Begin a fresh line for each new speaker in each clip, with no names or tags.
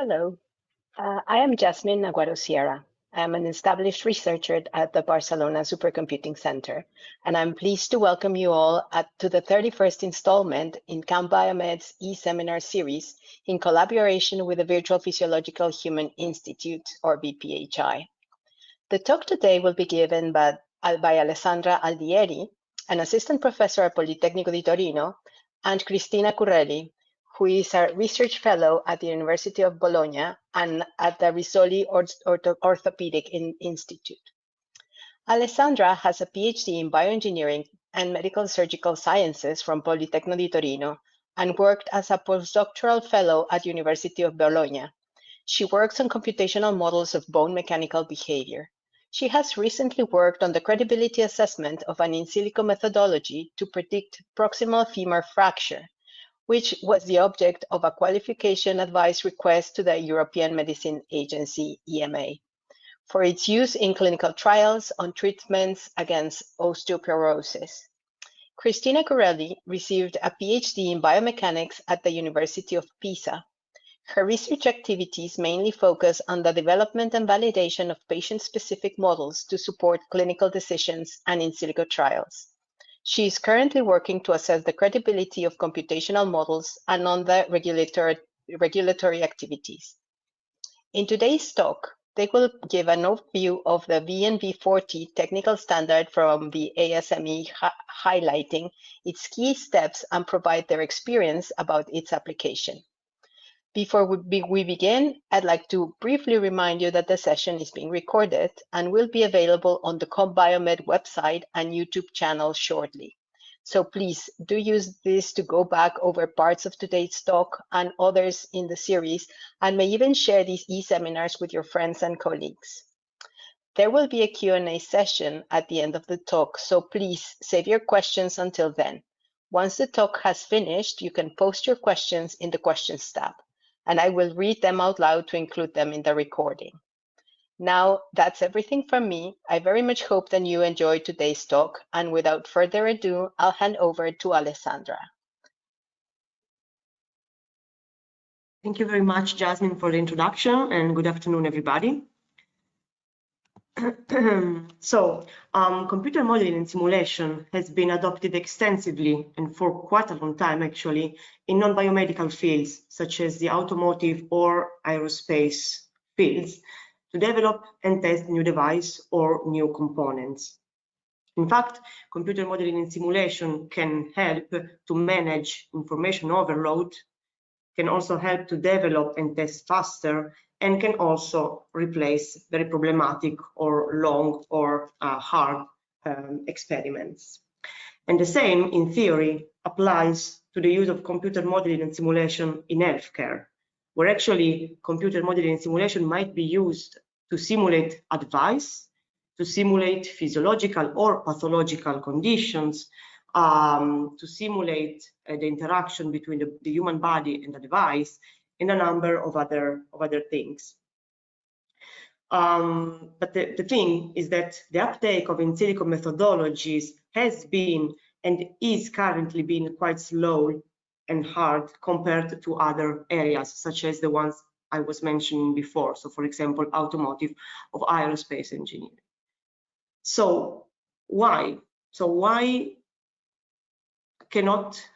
Hello, I am Jasmine Aguado Sierra. I am an established researcher at the Barcelona Supercomputing Center, and I'm pleased to welcome you all to the 31st installment in CompBioMed's e-seminar series in collaboration with the Virtual Physiological Human Institute, or VPHI. The talk today will be given by Alessandra Aldieri, an assistant professor at Politecnico di Torino, and Cristina Curreli, who is a research fellow at the University of Bologna and at the Rizzoli Orthopedic Institute. Alessandra has a PhD in bioengineering and medical surgical sciences from Politecnico di Torino and worked as a postdoctoral fellow at University of Bologna. She works on computational models of bone mechanical behavior. She has recently worked on the credibility assessment of an in silico methodology to predict proximal femur fracture, which was the object of a qualification advice request to the European Medicine Agency, EMA, for its use in clinical trials on treatments against osteoporosis. Cristina Curreli received a PhD in biomechanics at the University of Pisa. Her research activities mainly focus on the development and validation of patient-specific models to support clinical decisions and in silico trials. She is currently working to assess the credibility of computational models and on the regulatory activities. In today's talk, they will give an overview of the VV-40 technical standard from the ASME, highlighting its key steps and provide their experience about its application. Before we begin, I'd like to briefly remind you that the session is being recorded and will be available on the CompBioMed website and YouTube channel shortly. So please do use this to go back over parts of today's talk and others in the series, and may even share these e-seminars with your friends and colleagues. There will be a Q&A session at the end of the talk, so please save your questions until then. Once the talk has finished, you can post your questions in the questions tab, and I will read them out loud to include them in the recording. Now, that's everything from me. I very much hope that you enjoyed today's talk, and without further ado, I'll hand over to Alessandra.
Thank you very much, Jasmine, for the introduction, and good afternoon, everybody. Computer modeling and simulation has been adopted extensively and for quite a long time, actually, in non-biomedical fields, such as the automotive or aerospace fields, to develop and test new devices or new components. In fact, computer modeling and simulation can help to manage information overload, can also help to develop and test faster, and can also replace very problematic or long or hard experiments. And the same, in theory, applies to the use of computer modeling and simulation in healthcare, where actually computer modeling and simulation might be used to simulate advice, to simulate physiological or pathological conditions, to simulate the interaction between the human body and the device, and a number of other things. But the thing is that the uptake of in silico methodologies has been and is currently being quite slow and hard compared to other areas, such as the ones I was mentioning before. So, for example, automotive or aerospace engineering. So why? So why cannot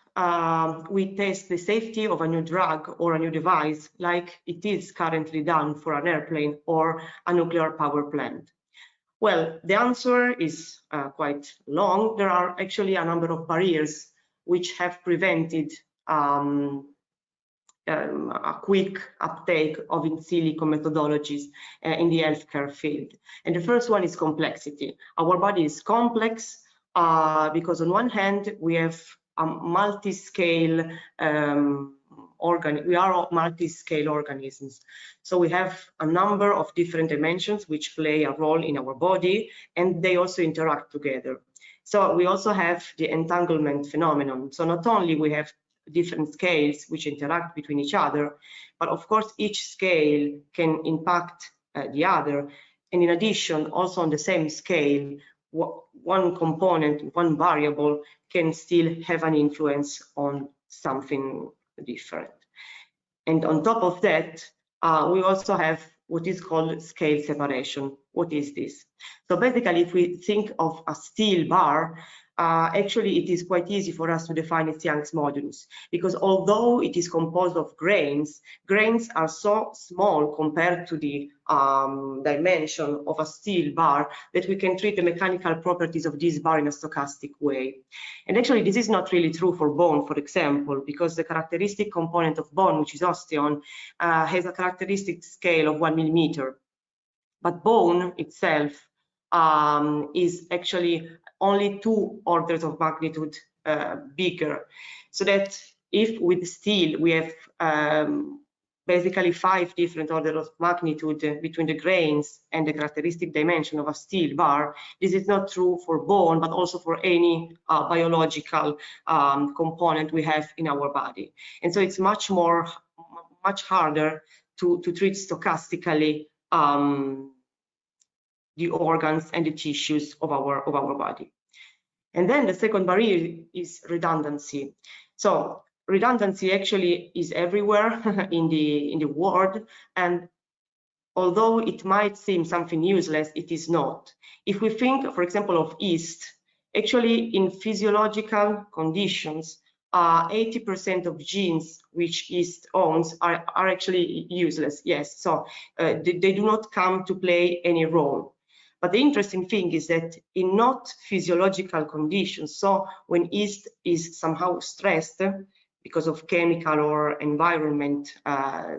we test the safety of a new drug or a new device like it is currently done for an airplane or a nuclear power plant? Well, the answer is quite long. There are actually a number of barriers which have prevented a quick uptake of in silico methodologies in the healthcare field. And the first one is complexity. Our body is complex because on one hand we have a multi-scale we are multi-scale organisms. So we have a number of different dimensions which play a role in our body, and they also interact together. So we also have the entanglement phenomenon. So not only we have different scales which interact between each other, but of course each scale can impact the other. And in addition, also on the same scale, one component, one variable can still have an influence on something different. And on top of that, we also have what is called scale separation. What is this? So basically, if we think of a steel bar, actually it is quite easy for us to define its Young's modulus, because although it is composed of grains, grains are so small compared to the dimension of a steel bar that we can treat the mechanical properties of this bar in a stochastic way. And actually this is not really true for bone, for example, because the characteristic component of bone, which is osteon, has a characteristic scale of 1 millimeter. But bone itself is actually only 2 orders of magnitude bigger. So that if with steel we have basically 5 different orders of magnitude between the grains and the characteristic dimension of a steel bar, this is not true for bone, but also for any biological component we have in our body. And so it's much harder to treat stochastically the organs and the tissues of our body. And then the second barrier is redundancy. So redundancy actually is everywhere in the world, and although it might seem something useless, it is not. If we think, for example, of yeast, actually in physiological conditions, 80% of genes which yeast owns are actually useless. Yes, so they do not come to play any role. But the interesting thing is that in not physiological conditions, so when yeast is somehow stressed because of chemical or environment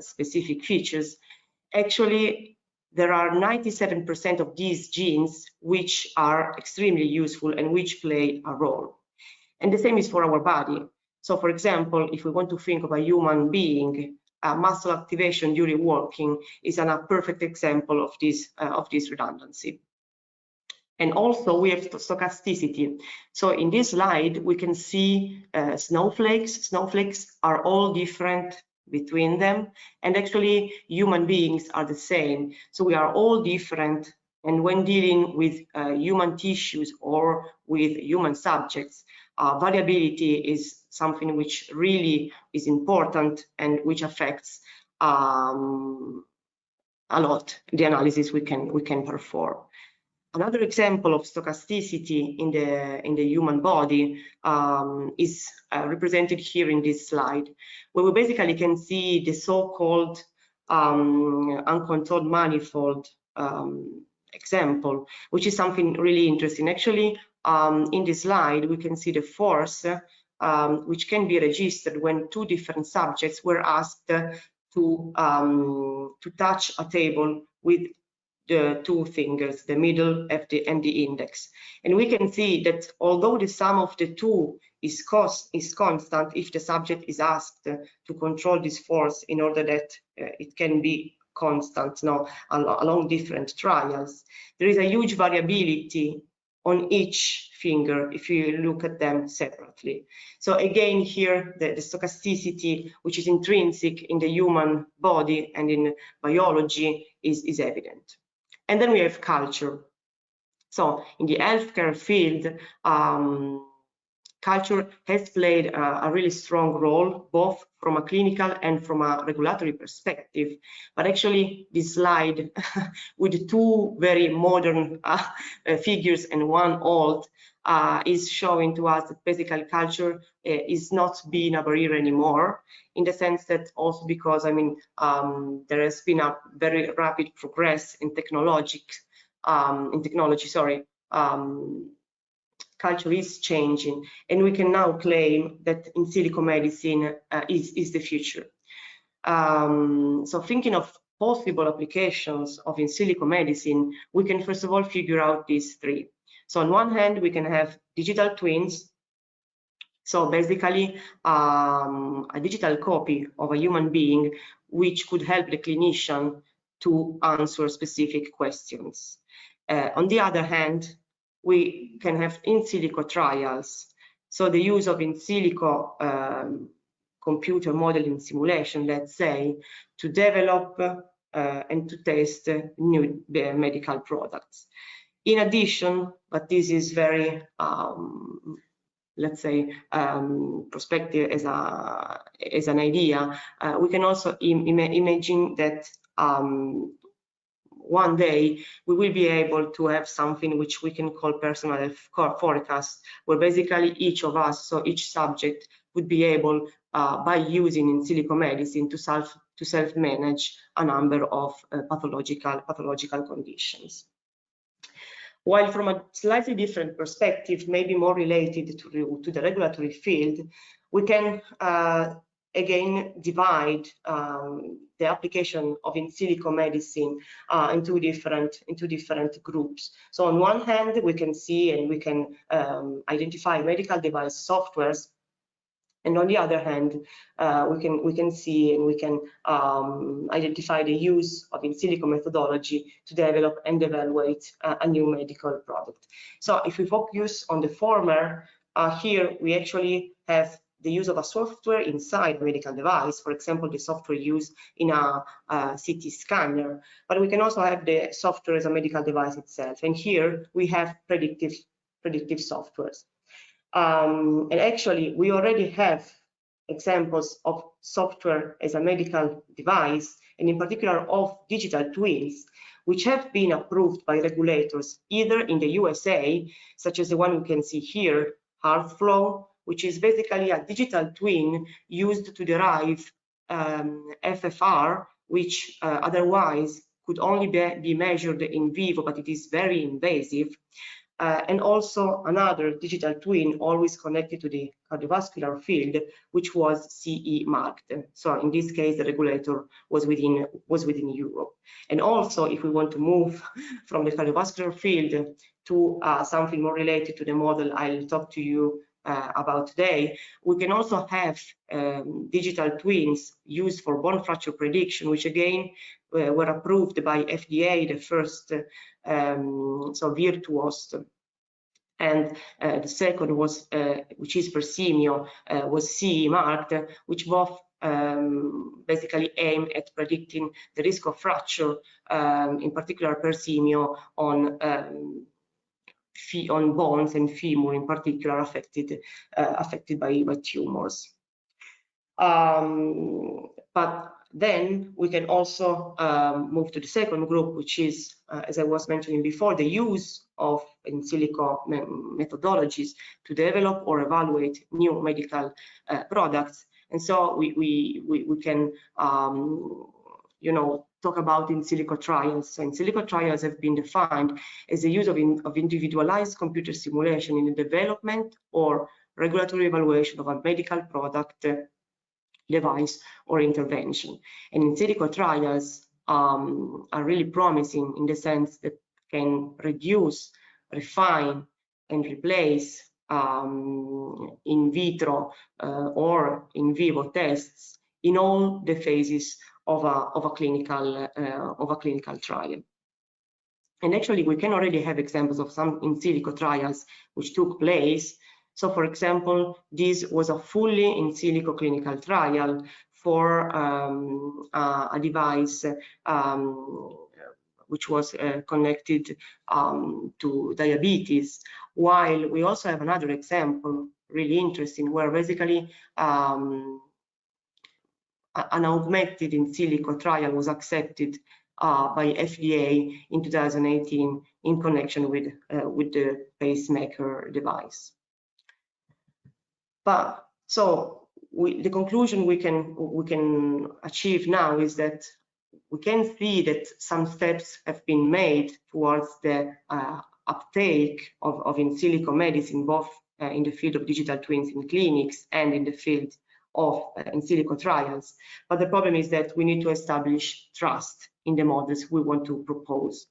specific features, actually there are 97% of these genes which are extremely useful and which play a role. And the same is for our body. So for example, if we want to think of a human being, muscle activation during walking is a perfect example of this redundancy. And also we have stochasticity. So in this slide, we can see snowflakes. Snowflakes are all different between them, and actually human beings are the same. So we are all different, and when dealing with human tissues or with human subjects, variability is something which really is important and which affects a lot the analysis we can perform. Another example of stochasticity in the human body is represented here in this slide, where we basically can see the so-called uncontrolled manifold example, which is something really interesting. Actually, in this slide, we can see the force which can be registered when 2 different subjects were asked to touch a table with the 2 fingers, the middle and the index. And we can see that although the sum of the 2 is constant, if the subject is asked to control this force in order that it can be constant along different trials, there is a huge variability on each finger if you look at them separately. So again, here the stochasticity, which is intrinsic in the human body and in biology, is evident. And then we have culture. So in the healthcare field, culture has played a really strong role, both from a clinical and from a regulatory perspective. But actually, this slide with 2 very modern figures and 1 old is showing to us that basically culture is not being a barrier anymore, in the sense that also because, I mean, there has been a very rapid progress in technology, culture is changing, and we can now claim that in silico medicine is the future. So thinking of possible applications of in silico medicine, we can first of all figure out these 3. So on one hand, we can have digital twins. So basically, a digital copy of a human being, which could help the clinician to answer specific questions. On the other hand, we can have in silico trials. So the use of in silico computer modeling simulation, let's say, to develop and to test new medical products. In addition, but this is very, let's say, prospective as an idea, we can also imagine that one day we will be able to have something which we can call personal health forecast, where basically each of us, so each subject, would be able, by using in silico medicine, to self-manage a number of pathological conditions. While from a slightly different perspective, maybe more related to the regulatory field, we can again divide the application of in silico medicine into different groups. So on one hand, we can see and we can identify medical device softwares, and on the other hand, we can see and we can identify the use of in silico methodology to develop and evaluate a new medical product. So if we focus on the former, here we actually have the use of a software inside a medical device, for example, the software used in a CT scanner, but we can also have the software as a medical device itself. And here we have predictive softwares. And actually, we already have examples of software as a medical device, and in particular of digital twins, which have been approved by regulators, either in the USA, such as the one we can see here, HeartFlow, which is basically a digital twin used to derive FFR, which otherwise could only be measured in vivo, but it is very invasive. And also another digital twin always connected to the cardiovascular field, which was CE marked. So in this case, the regulator was within Europe. And also, if we want to move from the cardiovascular field to something more related to the model I'll talk to you about today, we can also have digital twins used for bone fracture prediction, which again were approved by FDA, the first so Virtuos, and the second was, which is Persimio, was CE marked, which both basically aim at predicting the risk of fracture, in particular Persimio on bones and femur in particular affected by tumors. But then we can also move to the second group, which is, as I was mentioning before, the use of in silico methodologies to develop or evaluate new medical products. And so we can you know, talk about in silico trials. So in silico trials have been defined as the use of individualized computer simulation in the development or regulatory evaluation of a medical product, device, or intervention. And in silico trials are really promising in the sense that can reduce, refine, and replace in vitro or in vivo tests in all the phases of a clinical trial. And actually, we can already have examples of some in silico trials which took place. So, for example, this was a fully in silico clinical trial for a device which was connected to diabetes, while we also have another example, really interesting, where basically an augmented in silico trial was accepted by FDA in 2018 in connection with the pacemaker device. But so the conclusion we can achieve now is that we can see that some steps have been made towards the uptake of in silico medicine, both in the field of digital twins in clinics and in the field of in silico trials. But the problem is that we need to establish trust in the models we want to propose.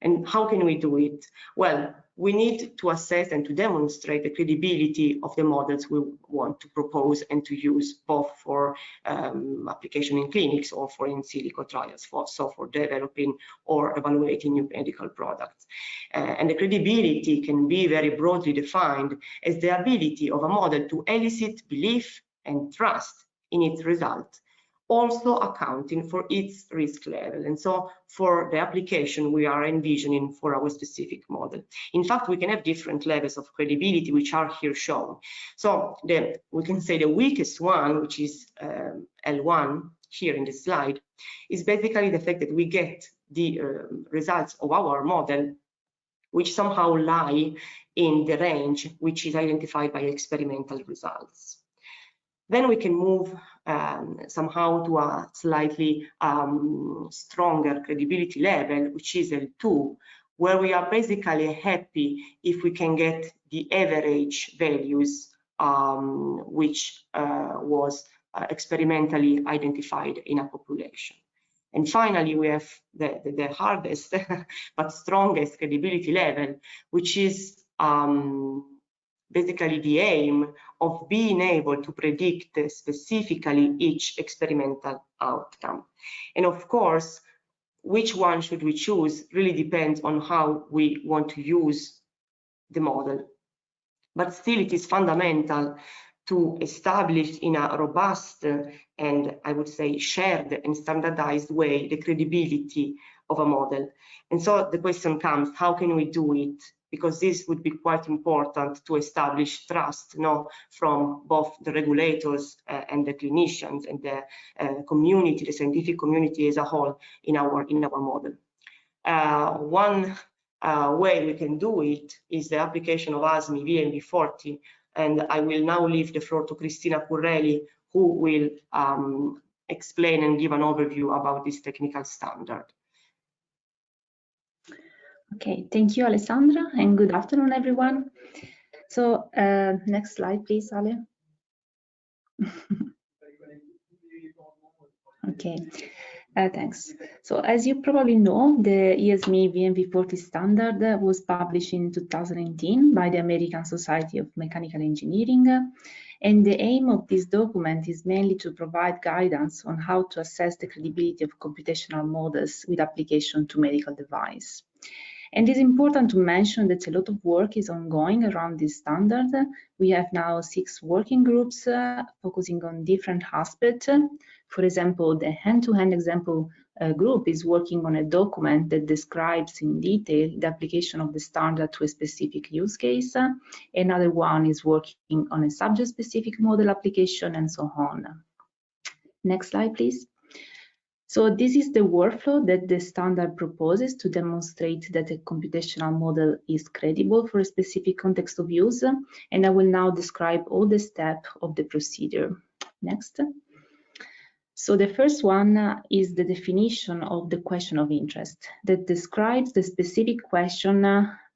And how can we do it? Well, we need to assess and to demonstrate the credibility of the models we want to propose and to use, both for application in clinics or for in silico trials, for developing or evaluating new medical products. And the credibility can be very broadly defined as the ability of a model to elicit belief and trust in its result, also accounting for its risk level, and so for the application we are envisioning for our specific model. In fact, we can have different levels of credibility, which are here shown. So we can say the weakest one, which is L1 here in this slide, is basically the fact that we get the results of our model which somehow lie in the range which is identified by experimental results. Then we can move somehow to a slightly stronger credibility level, which is L2, where we are basically happy if we can get the average values which was experimentally identified in a population. And finally, we have the hardest but strongest credibility level, which is basically the aim of being able to predict specifically each experimental outcome. And of course, which one should we choose really depends on how we want to use the model. But still, it is fundamental to establish in a robust and I would say shared and standardized way the credibility of a model. And so the question comes, how can we do it? Because this would be quite important to establish trust, from both the regulators and the clinicians and the community, the scientific community as a whole in our model. One way we can do it is the application of ASME VV-40, and I will now leave the floor to Cristina Curreli, who will explain and give an overview about this technical standard.
Okay, thank you, Alessandra, and good afternoon, everyone. So next slide, please, Ale. Okay, thanks. So as you probably know, the ASME VV-40 standard was published in 2018 by the American Society of Mechanical Engineering. And the aim of this document is mainly to provide guidance on how to assess the credibility of computational models with application to medical device. And it's important to mention that a lot of work is ongoing around this standard. We have now 6 working groups focusing on different aspects. For example, the hand-to-hand example group is working on a document that describes in detail the application of the standard to a specific use case. Another one is working on a subject-specific model application, and so on. Next slide, please. So this is the workflow that the standard proposes to demonstrate that a computational model is credible for a specific context of use. And I will now describe all the steps of the procedure. Next. So the first one is the definition of the question of interest that describes the specific question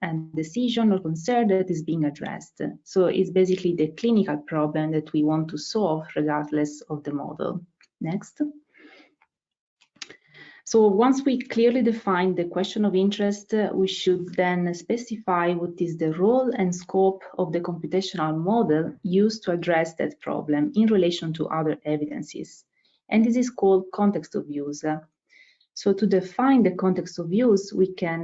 and decision or concern that is being addressed. So it's basically the clinical problem that we want to solve regardless of the model. Next. So once we clearly define the question of interest, we should then specify what is the role and scope of the computational model used to address that problem in relation to other evidences. And this is called context of use. So to define the context of use, we can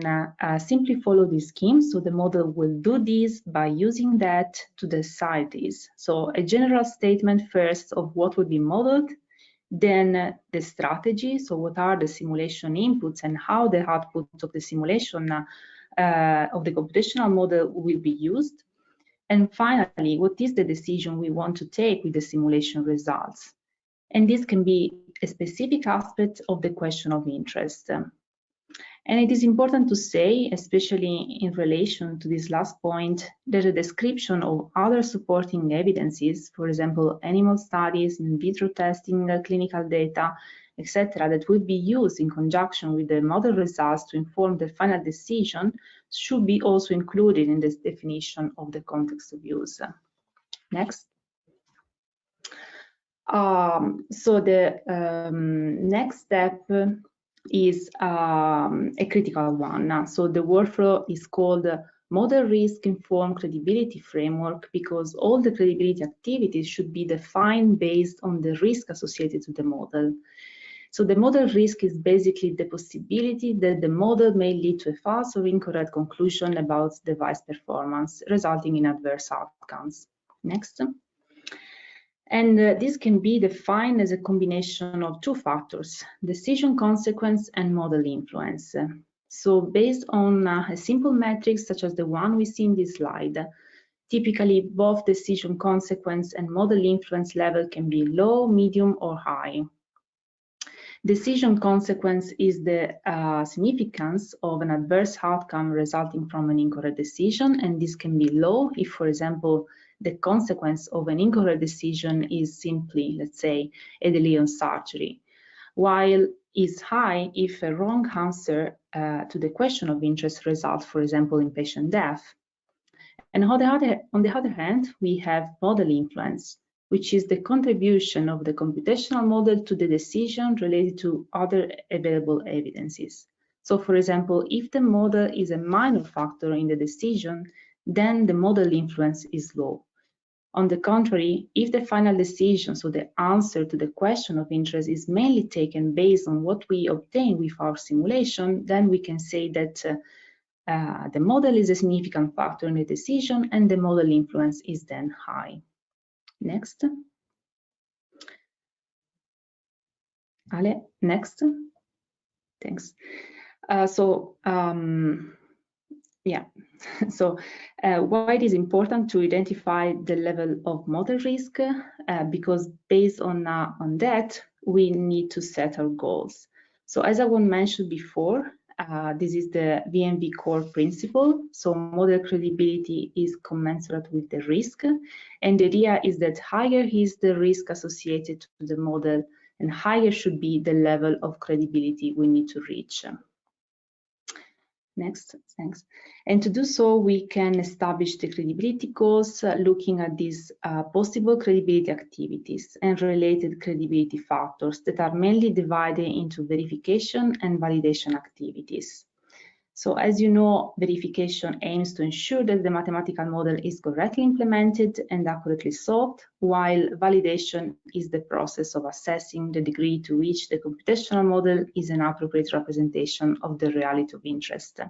simply follow this scheme. So the model will do this by using that to decide this. So a general statement first of what would be modeled, then the strategy, so what are the simulation inputs and how the output of the simulation of the computational model will be used. And finally, what is the decision we want to take with the simulation results? And this can be a specific aspect of the question of interest. And it is important to say, especially in relation to this last point, that a description of other supporting evidences, for example, animal studies, in vitro testing, clinical data, etc., that will be used in conjunction with the model results to inform the final decision, should be also included in this definition of the context of use. Next. So the next step is a critical one. So the workflow is called Model Risk Informed Credibility Framework, because all the credibility activities should be defined based on the risk associated to the model. So the model risk is basically the possibility that the model may lead to a false or incorrect conclusion about device performance, resulting in adverse outcomes. Next. And this can be defined as a combination of 2 factors, decision consequence and model influence. So based on a simple metric such as the one we see in this slide, typically both decision consequence and model influence level can be low, medium, or high. Decision consequence is the significance of an adverse outcome resulting from an incorrect decision, and this can be low if, for example, the consequence of an incorrect decision is simply, let's say, a delay on surgery, while is high if a wrong answer to the question of interest results, for example, in patient death. And on the other hand, we have model influence, which is the contribution of the computational model to the decision related to other available evidences. So, for example, if the model is a minor factor in the decision, then the model influence is low. On the contrary, if the final decision, so the answer to the question of interest, is mainly taken based on what we obtain with our simulation, then we can say that the model is a significant factor in the decision and the model influence is then high. Next. Ale, next. Thanks. Yeah, so why it is important to identify the level of model risk? Because based on that, we need to set our goals. So as I mentioned before, this is the VMV core principle. So model credibility is commensurate with the risk. And the idea is that higher is the risk associated to the model and higher should be the level of credibility we need to reach. Next, thanks. And to do so, we can establish the credibility goals looking at these possible credibility activities and related credibility factors that are mainly divided into verification and validation activities. So as you know, verification aims to ensure that the mathematical model is correctly implemented and accurately solved, while validation is the process of assessing the degree to which the computational model is an appropriate representation of the reality of interest.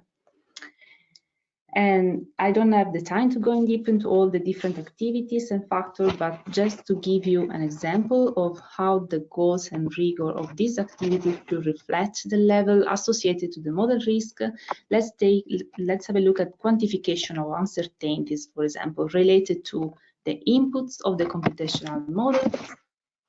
And I don't have the time to go in deep into all the different activities and factors, but just to give you an example of how the goals and rigor of these activities to reflect the level associated to the model risk, let's have a look at quantification of uncertainties, for example, related to the inputs of the computational model,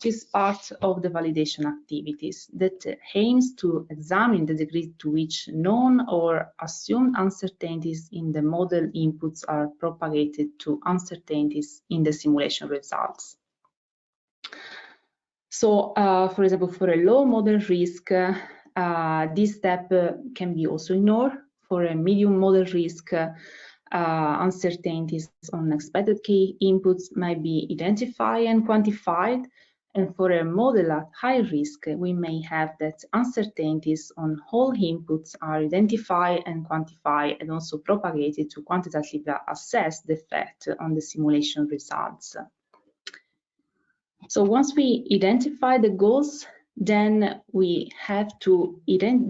which is part of the validation activities that aims to examine the degree to which known or assumed uncertainties in the model inputs are propagated to uncertainties in the simulation results. So, for example, for a low model risk, this step can be also ignored. For a medium model risk, uncertainties on expected key inputs might be identified and quantified. And for a model at high risk, we may have that uncertainties on all inputs are identified and quantified and also propagated to quantitatively assess the effect on the simulation results. So once we identify the goals, then we have to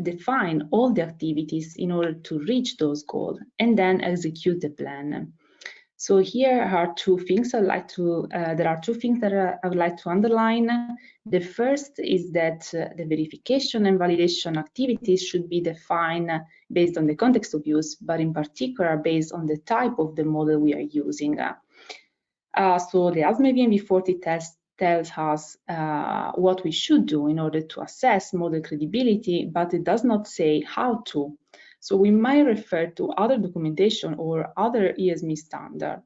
define all the activities in order to reach those goals and then execute the plan. So here are two things there are two things that I would like to underline. The first is that the verification and validation activities should be defined based on the context of use, but in particular based on the type of the model we are using. So the ASME VV-40 test tells us what we should do in order to assess model credibility, but it does not say how to. So we might refer to other documentation or other ESME standard.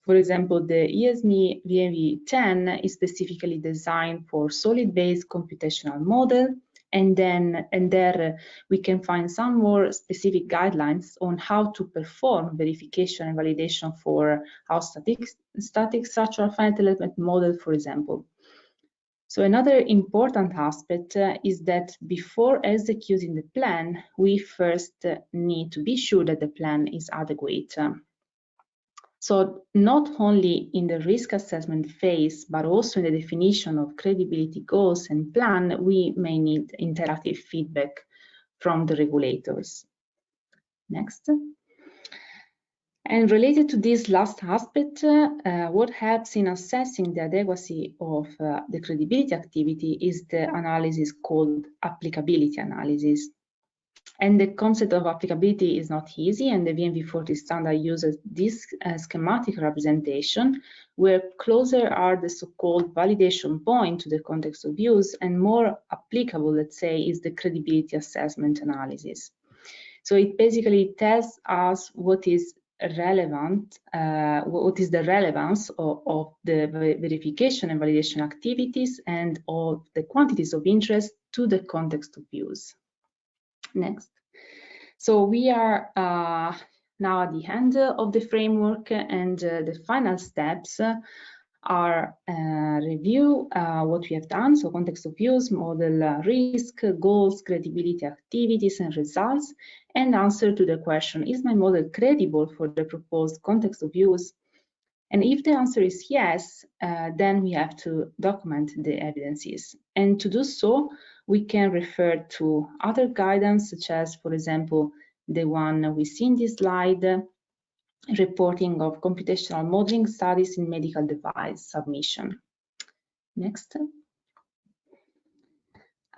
For example, the ESME VV-10 is specifically designed for solid-based computational model, and there we can find some more specific guidelines on how to perform verification and validation for our static structural finite element model, for example. So another important aspect is that before executing the plan, we first need to be sure that the plan is adequate. So not only in the risk assessment phase, but also in the definition of credibility goals and plan, we may need interactive feedback from the regulators. Next. And related to this last aspect, what helps in assessing the adequacy of the credibility activity is the analysis called applicability analysis. And the concept of applicability is not easy, and the VMV-40 standard uses this schematic representation, where closer are the so-called validation point to the context of use, and more applicable, let's say, is the credibility assessment analysis. So it basically tells us what is relevant, what is the relevance of the verification and validation activities and of the quantities of interest to the context of use. Next. So we are now at the end of the framework, and the final steps are review what we have done, so context of use, model risk, goals, credibility activities and results, and answer to the question, is my model credible for the proposed context of use? And if the answer is yes, then we have to document the evidences. And to do so, we can refer to other guidance, such as, for example, the one we see in this slide, reporting of computational modeling studies in medical device submission. Next.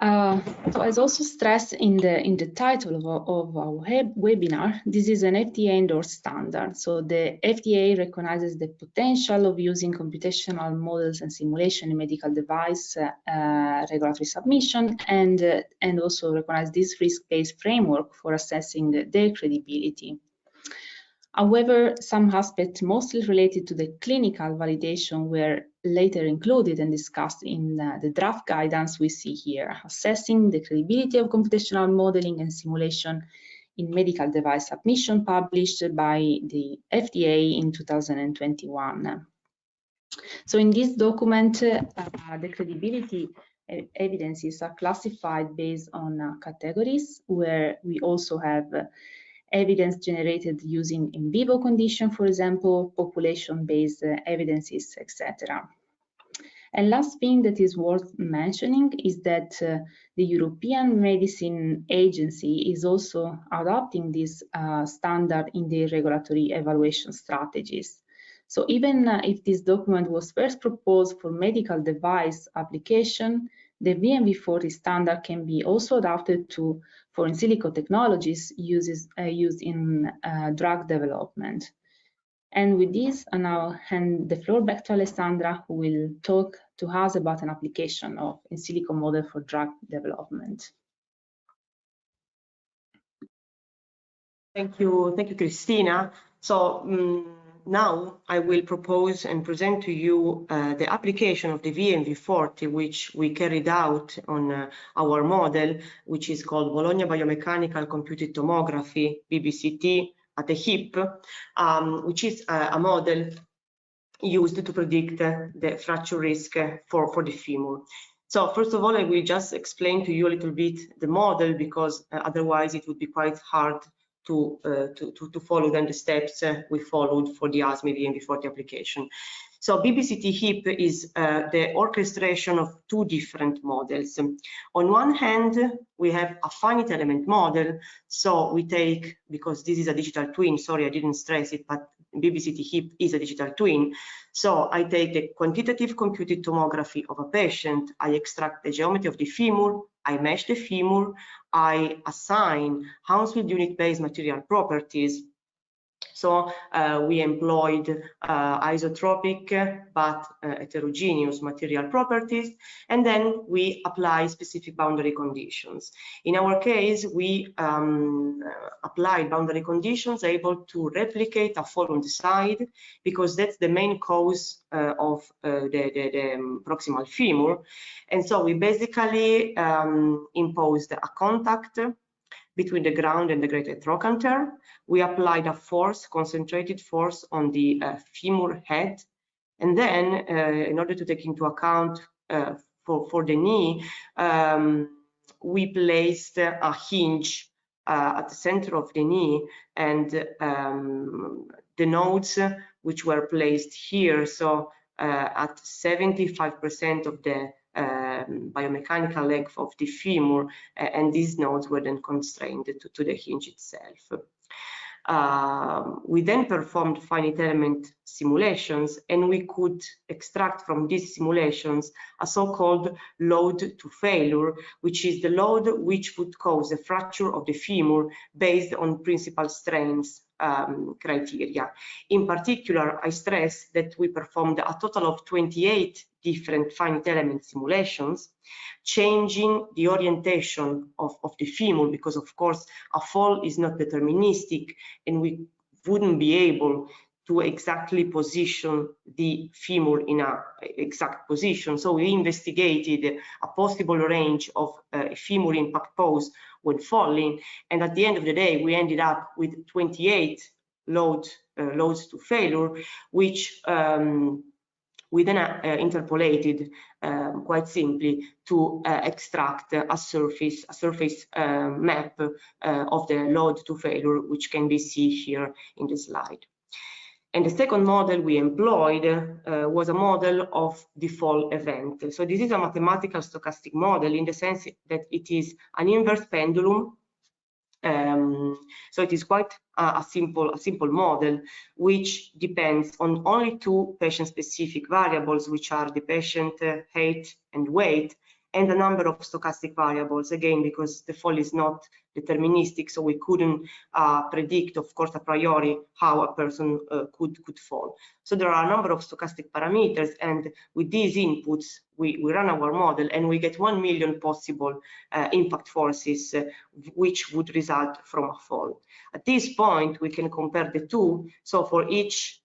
So as also stressed in the title of our webinar, this is an FDA-endorsed standard. So the FDA recognizes the potential of using computational models and simulation in medical device regulatory submission, and also recognize this risk-based framework for assessing their credibility. However, some aspects mostly related to the clinical validation were later included and discussed in the draft guidance we see here, assessing the credibility of computational modeling and simulation in medical device submission published by the FDA in 2021. So in this document, the credibility evidences are classified based on categories, where we also have evidence generated using in vivo condition, for example, population-based evidences, etc. And last thing that is worth mentioning is that the European Medicine Agency is also adopting this standard in their regulatory evaluation strategies. So even if this document was first proposed for medical device application, the VMV-40 standard can be also adapted for in silico technologies used in drug development. And with this, I now hand the floor back to Alessandra, who will talk to us about an application of in silico model for drug development.
Thank you, Cristina. So now I will propose and present to you the application of the VMV-40, which we carried out on our model, which is called Bologna Biomechanical Computed Tomography, BBCT, at the hip, which is a model used to predict the fracture risk for the femur. So first of all, I will just explain to you a little bit the model, because otherwise it would be quite hard to follow then the steps we followed for the ASME VV-40 application. So BBCT hip is the orchestration of two different models. On one hand, we have a finite element model. So we take, because this is a digital twin, sorry, I didn't stress it, but BBCT hip is a digital twin. So I take the quantitative computed tomography of a patient, I extract the geometry of the femur, I mesh the femur, I assign Hounsfield unit-based material properties. So we employed isotropic but heterogeneous material properties, and then we apply specific boundary conditions. In our case, we applied boundary conditions able to replicate a fall on the side, because that's the main cause of the proximal femur. And so we basically imposed a contact between the ground and the greater trochanter. We applied a force, concentrated force, on the femur head. And then, in order to take into account for the knee, we placed a hinge at the center of the knee, and the nodes which were placed here, so at 75% of the biomechanical length of the femur, and these nodes were then constrained to the hinge itself. We then performed finite element simulations, and we could extract from these simulations a so-called load to failure, which is the load which would cause a fracture of the femur based on principal strains criteria. In particular, I stress that we performed a total of 28 different finite element simulations, changing the orientation of the femur, because of course a fall is not deterministic and we wouldn't be able to exactly position the femur in an exact position. So we investigated a possible range of femur impact pose when falling, and at the end of the day we ended up with 28 loads to failure, which we then interpolated quite simply to extract a surface map of the load to failure, which can be seen here in the slide. And the second model we employed was a model of the fall event. So this is a mathematical stochastic model in the sense that it is an inverse pendulum. So it is quite a simple model, which depends on only two patient-specific variables, which are the patient height and weight, and a number of stochastic variables, again, because the fall is not deterministic, so we couldn't predict, of course, a priori how a person could fall. So there are a number of stochastic parameters, and with these inputs, we run our model, and we get 1 million possible impact forces, which would result from a fall. At this point, we can compare the two. So for each,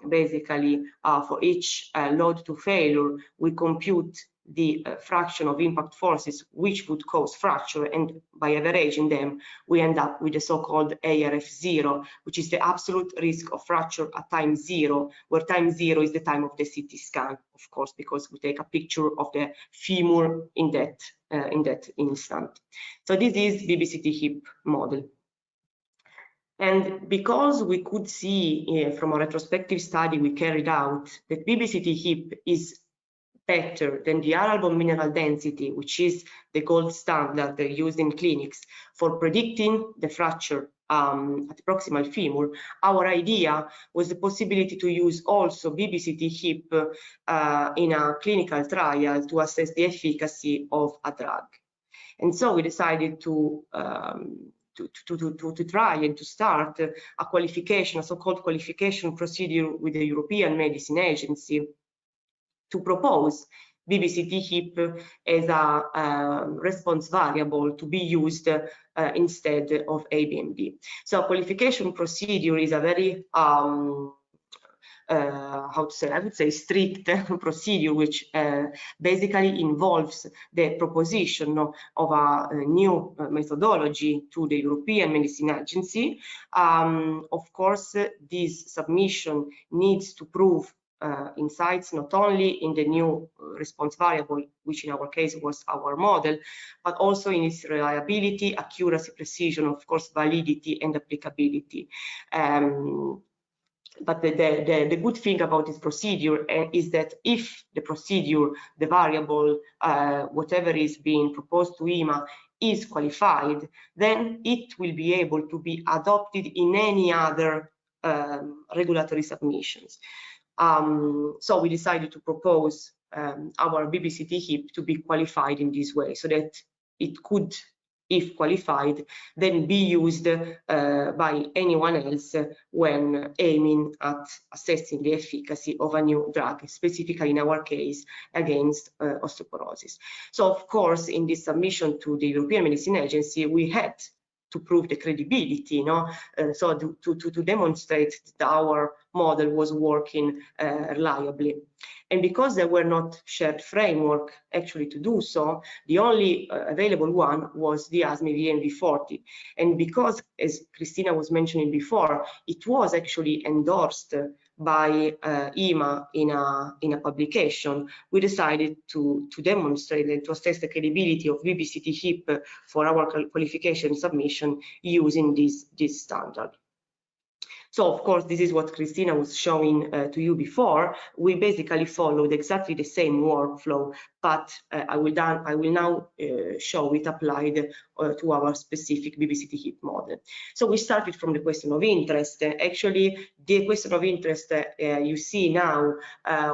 basically, for each load to failure, we compute the fraction of impact forces which would cause fracture, and by averaging them we end up with the so-called ARF0, which is the absolute risk of fracture at time 0, where time 0 is the time of the CT scan, of course, because we take a picture of the femur in that instant. So this is BBCT hip model. And because we could see from a retrospective study we carried out that BBCT hip is better than the R-album mineral density, which is the gold standard used in clinics for predicting the fracture at the proximal femur, our idea was the possibility to use also BBCT hip in a clinical trial to assess the efficacy of a drug. And so we decided to try and to start a qualification, a so-called qualification procedure with the European Medicine Agency, to propose BBCT hip as a response variable to be used instead of ABMD. So a qualification procedure is a very how to say, I would say strict procedure, which basically involves the proposition of a new methodology to the European Medicine Agency. Of course, this submission needs to prove insights not only in the new response variable, which in our case was our model, but also in its reliability, accuracy, precision, of course, validity and applicability. But the good thing about this procedure is that if the procedure, the variable, whatever is being proposed to EMA is qualified, then it will be able to be adopted in any other regulatory submissions. So we decided to propose our BBCT hip to be qualified in this way, so that it could, if qualified, then be used by anyone else when aiming at assessing the efficacy of a new drug, specifically in our case against osteoporosis. So of course, in this submission to the European Medicine Agency, we had to prove the credibility, so to demonstrate that our model was working reliably. And because there were not shared framework actually to do so, the only available one was the ASME VV-40. And because, as Cristina was mentioning before, it was actually endorsed by EMA in a publication, we decided to demonstrate and to assess the credibility of BBCT hip for our qualification submission using this standard. So of course, this is what Cristina was showing to you before. We basically followed exactly the same workflow, but I will now show it applied to our specific BBCT HIP model. So we started from the question of interest. Actually, the question of interest you see now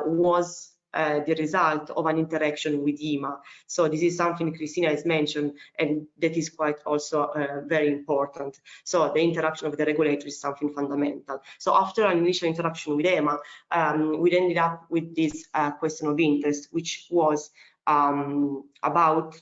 was the result of an interaction with EMA. So this is something Cristina has mentioned, and that is quite also very important. So the interaction of the regulator is something fundamental. So after an initial interaction with EMA, we ended up with this question of interest, which was about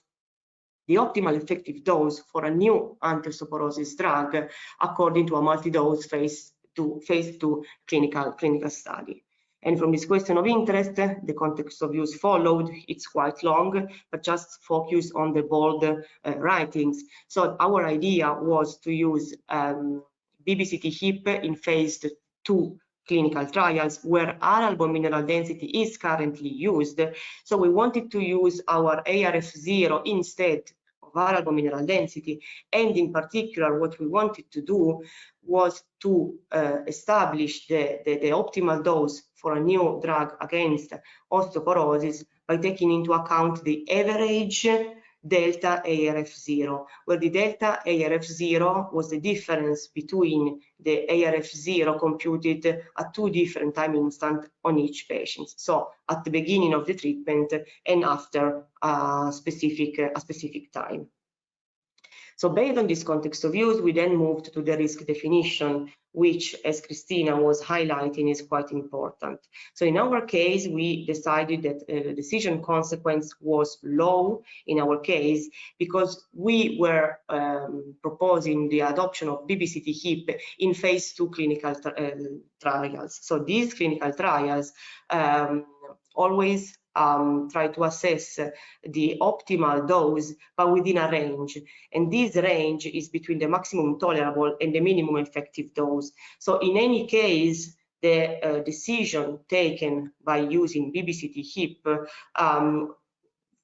the optimal effective dose for a new anti-osteoporosis drug according to a multi-dose phase 2 clinical study. And from this question of interest, the context of use followed. It's quite long, but just focus on the bold writings. So our idea was to use BBCT HIP in phase 2 clinical trials where aral bone mineral density is currently used. So we wanted to use our ARF0 instead of aral bone mineral density, and in particular what we wanted to do was to establish the optimal dose for a new drug against osteoporosis by taking into account the average delta ARF0, where the delta ARF0 was the difference between the ARF0 computed at 2 different time instants on each patient. So at the beginning of the treatment and after a specific time. So based on this context of use, we then moved to the risk definition, which, as Cristina was highlighting, is quite important. So in our case, we decided that the decision consequence was low in our case because we were proposing the adoption of BBCT HIP in phase 2 clinical trials. So these clinical trials always try to assess the optimal dose, but within a range. And this range is between the maximum tolerable and the minimum effective dose. So in any case, the decision taken by using BBCT HIP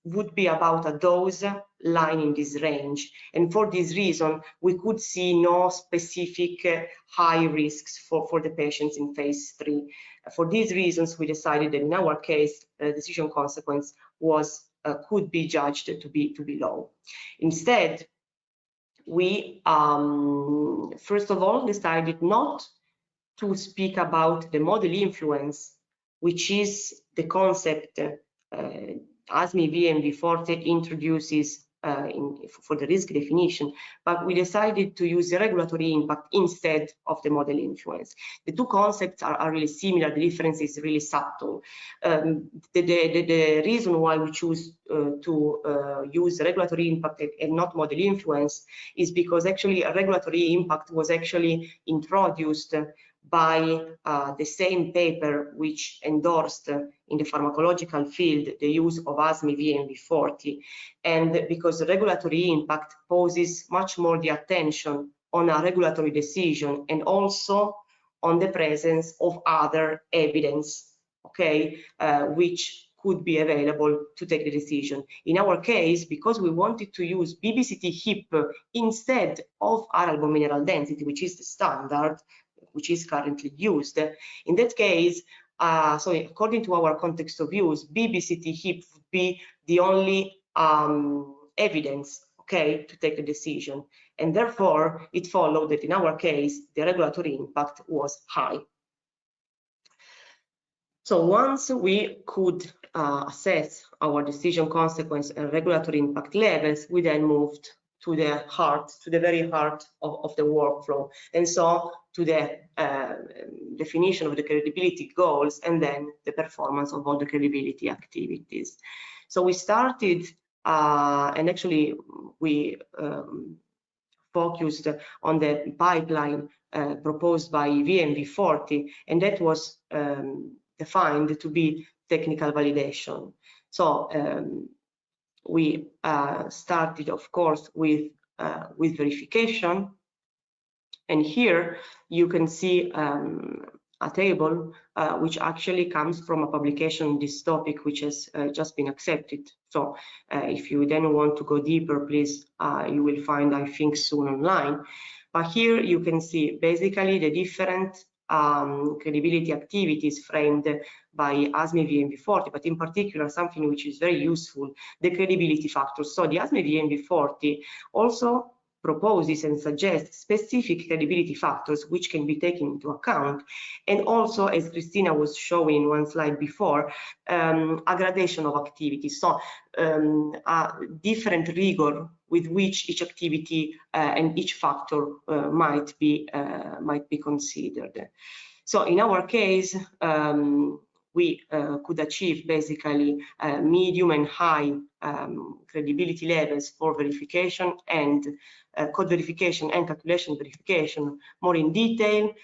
would be about a dose lying in this range. And for this reason, we could see no specific high risks for the patients in phase 3. For these reasons, we decided that in our case, the decision consequence was could be judged to be low. Instead, we first of all decided not to speak about the model influence, which is the concept ASME VV-40 introduces for the risk definition, but we decided to use the regulatory impact instead of the model influence. The two concepts are really similar, the difference is really subtle. The reason why we choose to use regulatory impact and not model influence is because actually a regulatory impact was actually introduced by the same paper which endorsed in the pharmacological field the use of ASME VV-40, and because the regulatory impact poses much more the attention on a regulatory decision and also on the presence of other evidence, okay, which could be available to take the decision. In our case, because we wanted to use BBCT HIP instead of aral bone mineral density, which is the standard, which is currently used. In that case, so according to our context of use, BBCT HIP would be the only evidence, okay, to take the decision. And therefore, it followed that in our case, the regulatory impact was high. So once we could assess our decision consequence and regulatory impact levels, we then moved to the very heart of the workflow, and so to the definition of the credibility goals and then the performance of all the credibility activities. So we started, and actually we focused on the pipeline proposed by VV-40, and that was defined to be technical validation. So we started, of course, with verification, and here you can see a table which actually comes from a publication on this topic, which has just been accepted So if you then want to go deeper, please, you will find, I think, soon online. But here you can see basically the different credibility activities framed by ASME VV-40, but in particular something which is very useful, the credibility factors. So the ASME VV-40 also proposes and suggests specific credibility factors which can be taken into account, and also, as Cristina was showing one slide before, a gradation of activities, so a different rigor with which each activity and each factor might be considered. So in our case, we could achieve basically medium and high credibility levels for verification and code verification and calculation verification. More in detail,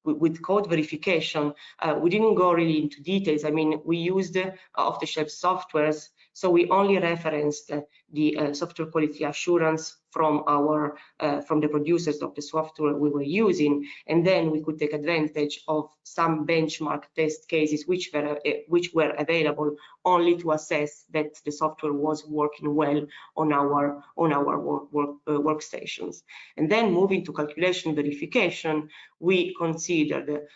with code verification, we didn't go really into details. I mean, we used off-the-shelf softwares, so we only referenced the software quality assurance from the producers of the software we were using, and then we could take advantage of some benchmark test cases which were available only to assess that the software was working well on our workstations. And then moving to calculation verification, we considered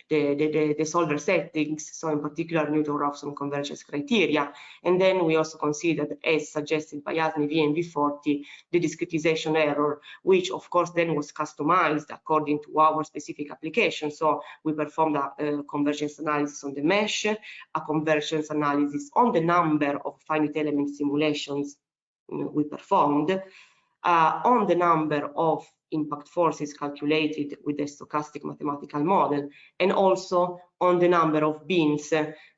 the solver settings, so in particular Newton-Raphson convergence criteria, and then we also considered, as suggested by ASME VV-40, the discretization error, which of course then was customized according to our specific application. So we performed a convergence analysis on the mesh, a convergence analysis on the number of finite element simulations we performed, on the number of impact forces calculated with the stochastic mathematical model, and also on the number of bins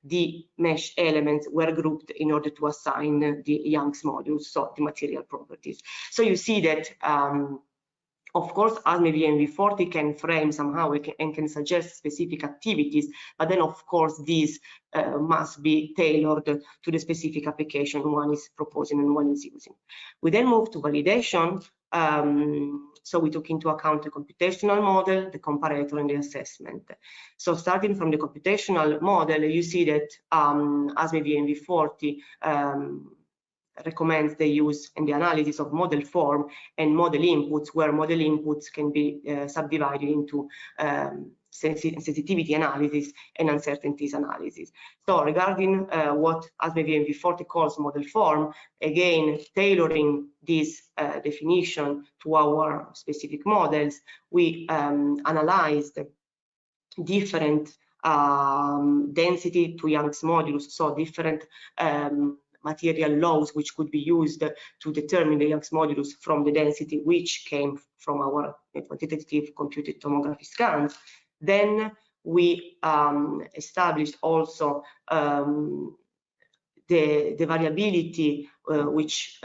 the mesh elements were grouped in order to assign the Young's modulus, so the material properties. So you see that of course, ASME VV-40 can frame somehow and can suggest specific activities, but then of course these must be tailored to the specific application one is proposing and one is using. We then move to validation. So we took into account the computational model, the comparator, and the assessment. So starting from the computational model, you see that ASME VV-40 recommends the use and the analysis of model form and model inputs, where model inputs can be subdivided into sensitivity analysis and uncertainties analysis. So regarding what ASME VV-40 calls model form, again, tailoring this definition to our specific models, we analyzed different density to Young's modulus, so different material laws which could be used to determine the Young's modulus from the density which came from our quantitative computed tomography scans. Then we established also the variability which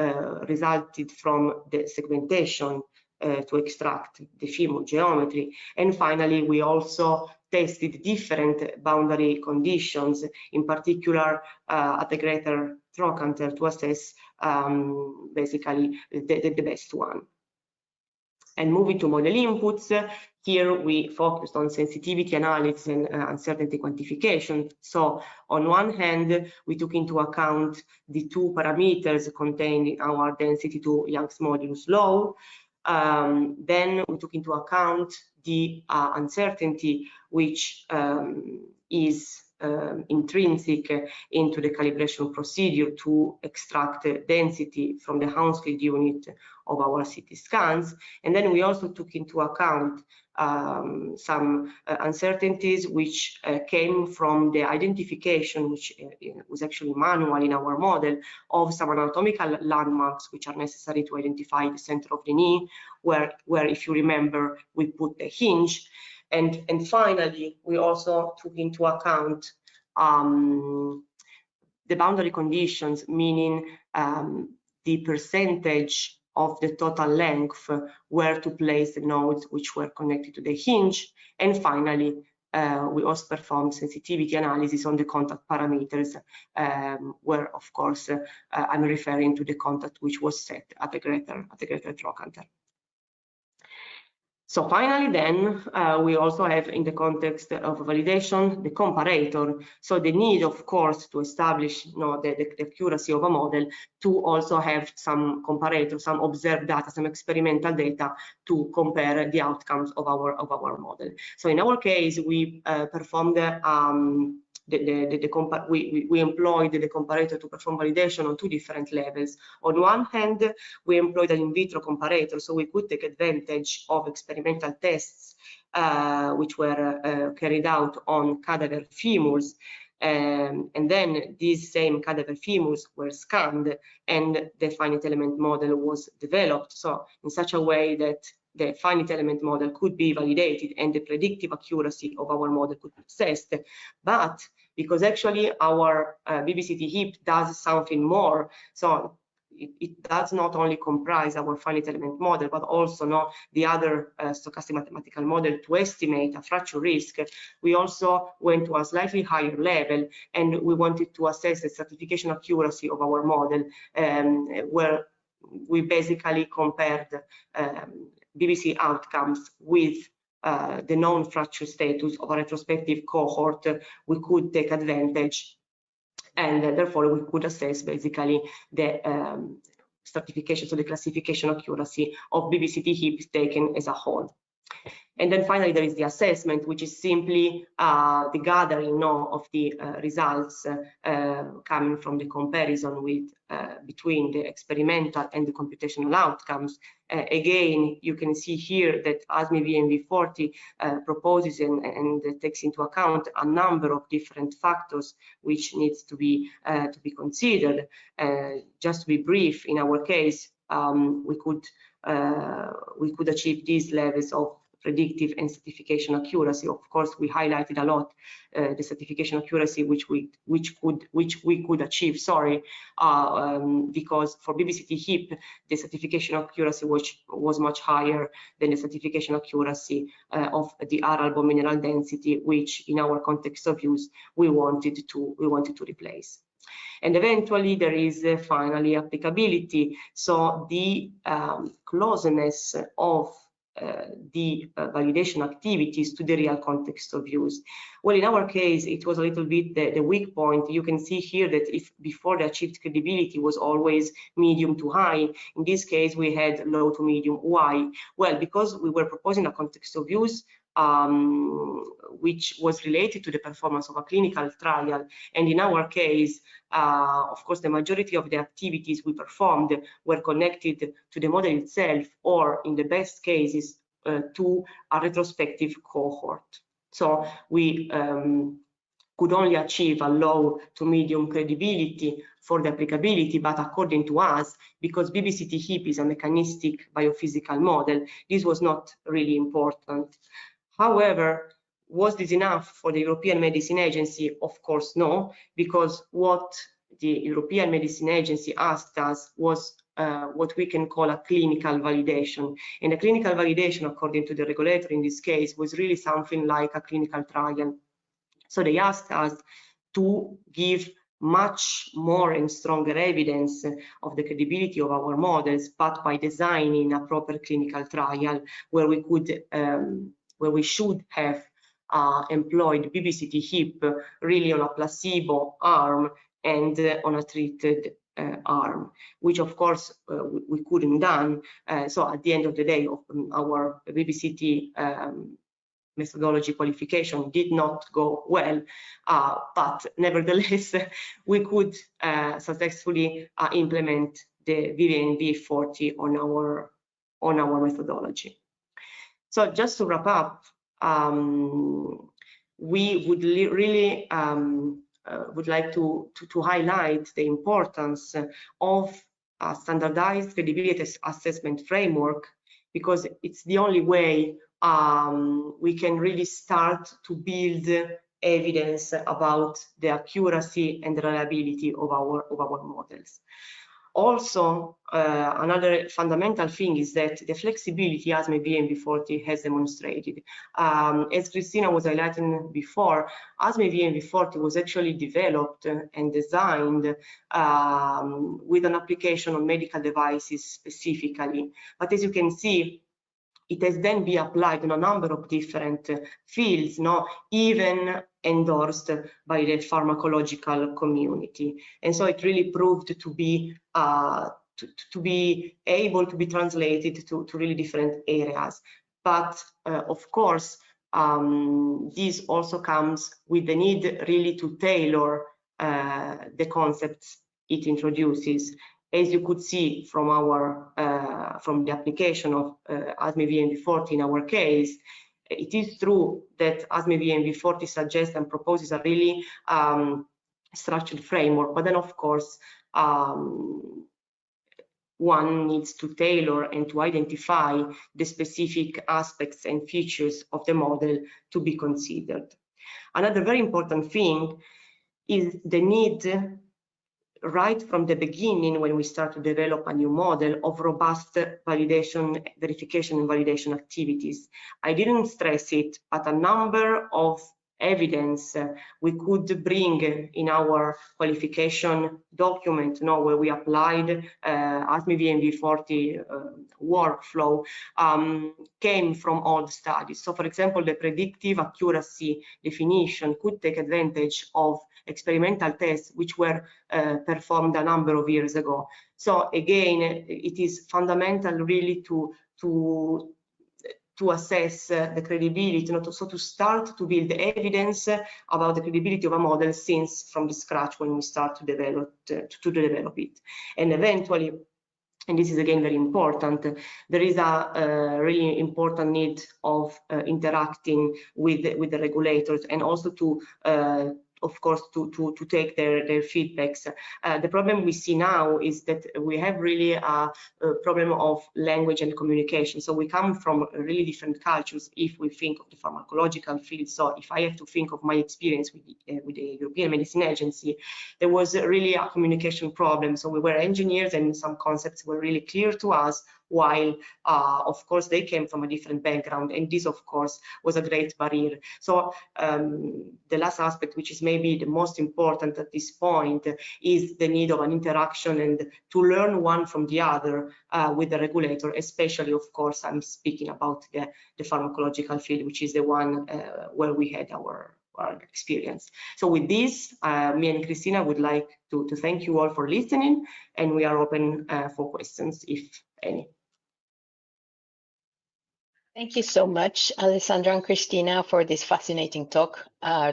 resulted from the segmentation to extract the femur geometry. And finally, we also tested different boundary conditions, in particular at the greater trochanter, to assess basically the best one. And moving to model inputs, here we focused on sensitivity analysis and uncertainty quantification. So on one hand, we took into account the two parameters contained in our density to Young's modulus law. Then we took into account the uncertainty which is intrinsic into the calibration procedure to extract density from the Hounsfield unit of our CT scans. And then we also took into account some uncertainties which came from the identification, which was actually manual in our model, of some anatomical landmarks which are necessary to identify the center of the knee, where if you remember, we put the hinge. And finally, we also took into account the boundary conditions, meaning the percentage of the total length where to place the nodes which were connected to the hinge. And finally, we also performed sensitivity analysis on the contact parameters, where, of course, I'm referring to the contact which was set at the greater trochanter. So finally, then we also have, in the context of validation, the comparator. So the need, of course, to establish the accuracy of a model, to also have some comparator, some observed data, some experimental data to compare the outcomes of our model. So in our case, we performed we employed the comparator to perform validation on two different levels. On one hand, we employed an in vitro comparator, so we could take advantage of experimental tests which were carried out on cadaver femurs, and then these same cadaver femurs were scanned and the finite element model was developed, so in such a way that the finite element model could be validated and the predictive accuracy of our model could be assessed. But because actually our BBCT HIP does something more, so it does not only comprise our finite element model, but also the other stochastic mathematical model to estimate a fracture risk. We also went to a slightly higher level and we wanted to assess the certification accuracy of our model, where we basically compared BBC outcomes with the known fracture status of a retrospective cohort. We could take advantage, and therefore we could assess basically the stratification, so the classification accuracy of BBCT HIP taken as a whole. And then finally, there is the assessment, which is simply the gathering of the results coming from the comparison with between the experimental and the computational outcomes. Again, you can see here that ASME VV-40 proposes and takes into account a number of different factors which needs to be considered. Just to be brief, in our case, we could achieve these levels of predictive and certification accuracy. Of course, we highlighted a lot the certification accuracy which we could achieve. Because for BBCT HIP, the certification accuracy was much higher than the certification accuracy of the R bone mineral density, which in our context of use we wanted to replace. And eventually there is finally applicability. So the closeness of the validation activities to the real context of use. Well, in our case, it was a little bit the weak point. You can see here that if before the achieved credibility was always medium to high, in this case we had low to medium. Why? Well, because we were proposing a context of use which was related to the performance of a clinical trial, and in our case, of course, the majority of the activities we performed were connected to the model itself, or in the best cases, to a retrospective cohort. So we could only achieve a low to medium credibility for the applicability, but according to us, because BBCT HIP is a mechanistic biophysical model, this was not really important. However, was this enough for the European Medicine Agency? Of course, no, because what the European Medicine Agency asked us was what we can call a clinical validation. And a clinical validation, according to the regulator in this case, was really something like a clinical trial. So they asked us to give much more and stronger evidence of the credibility of our models, but by designing a proper clinical trial where we could where we should have employed BBCT HIP really on a placebo arm and on a treated arm, which of course we couldn't done. So at the end of the day, our BBCT methodology qualification did not go well, but nevertheless we could successfully implement the VV-40 on our methodology. So just to wrap up, we would really would like to highlight the importance of a standardized credibility assessment framework, because it's the only way we can really start to build evidence about the accuracy and the reliability of our models. Also, another fundamental thing is that the flexibility ASME VV-40 has demonstrated. As Cristina was highlighting before, ASME VV-40 was actually developed and designed with an application on medical devices specifically. But as you can see, it has then been applied in a number of different fields, even endorsed by the pharmacological community. And so it really proved to be able to be translated to really different areas. But of course, this also comes with the need really to tailor the concepts it introduces. As you could see from our from the application of ASME VV-40 in our case, it is true that ASME VV-40 suggests and proposes a really structured framework, but then of course one needs to tailor and to identify the specific aspects and features of the model to be considered. Another very important thing is the need, right from the beginning, when we start to develop a new model, of robust validation, verification and validation activities. I didn't stress it, but a number of evidence we could bring in our qualification document, where we applied ASME VV-40 workflow, came from old studies. So for example, the predictive accuracy definition could take advantage of experimental tests which were performed a number of years ago. So again, it is fundamental really to assess the credibility, so to start to build evidence about the credibility of a model since from the scratch when we start to develop it. And eventually, and this is again very important, there is a really important need of interacting with the regulators, and also to of course to take their feedbacks. The problem we see now is that we have really a problem of language and communication. So we come from really different cultures if we think of the pharmacological field. So if I have to think of my experience with the European Medicine Agency, there was really a communication problem. So we were engineers and some concepts were really clear to us, while of course they came from a different background, and this of course was a great barrier. So the last aspect, which is maybe the most important at this point, is the need of an interaction and to learn one from the other with the regulator, especially of course I'm speaking about the pharmacological field, which is the one where we had our experience. So with this, me and Cristina would like to thank you all for listening, and we are open for questions if any.
Thank you so much, Alessandra and Cristina, for this fascinating talk.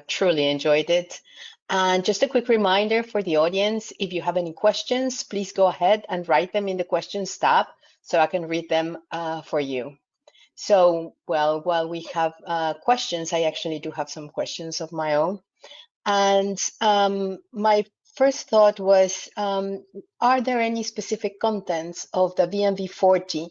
Truly enjoyed it. And just a quick reminder for the audience, if you have any questions, please go ahead and write them in the questions tab so I can read them for you. So, well, while we have questions, I actually do have some questions of my own. And my first thought was, are there any specific contents of the VV-40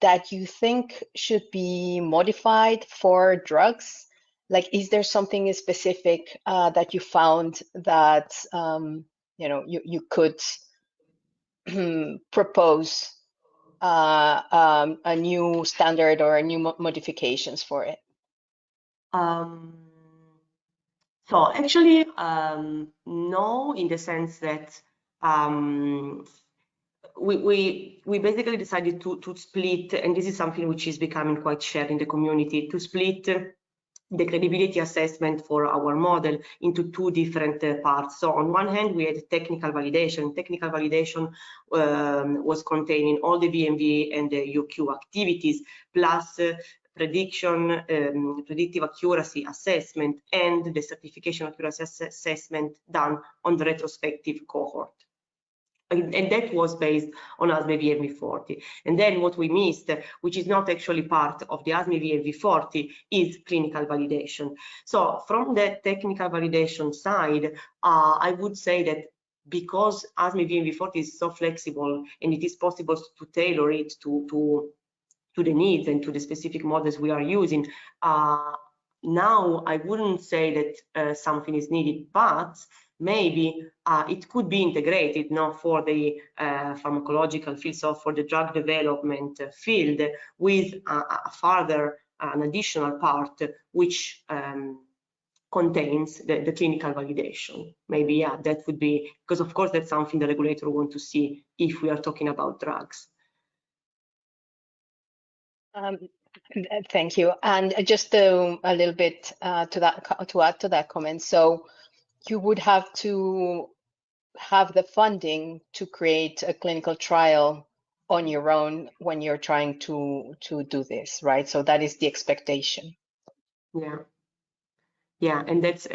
that you think should be modified for drugs? Like, is there something specific that you found that you could propose a new standard or a new modifications for it?
So actually, no, in the sense that we basically decided to split, and this is something which is becoming quite shared in the community, to split the credibility assessment for our model into two different parts. So on one hand, we had technical validation. Technical validation was containing all the VMV and the UQ activities, plus prediction, predictive accuracy assessment, and the certification accuracy assessment done on the retrospective cohort. And that was based on ASME VV-40. And then what we missed, which is not actually part of the ASME VV-40, is clinical validation. So from the technical validation side, I would say that because ASME VV-40 is so flexible and it is possible to tailor it to the needs and to the specific models we are using, now I wouldn't say that something is needed, but maybe it could be integrated for the pharmacological field, so for the drug development field, with an additional part which contains the clinical validation. Maybe, yeah, that would be, because of course that's something the regulator wants to see if we are talking about drugs.
Thank you. And just a little bit to add to that comment. So you would have to have the funding to create a clinical trial on your own when you're trying to do this, right? So that is the expectation.
Yeah. Yeah, and that's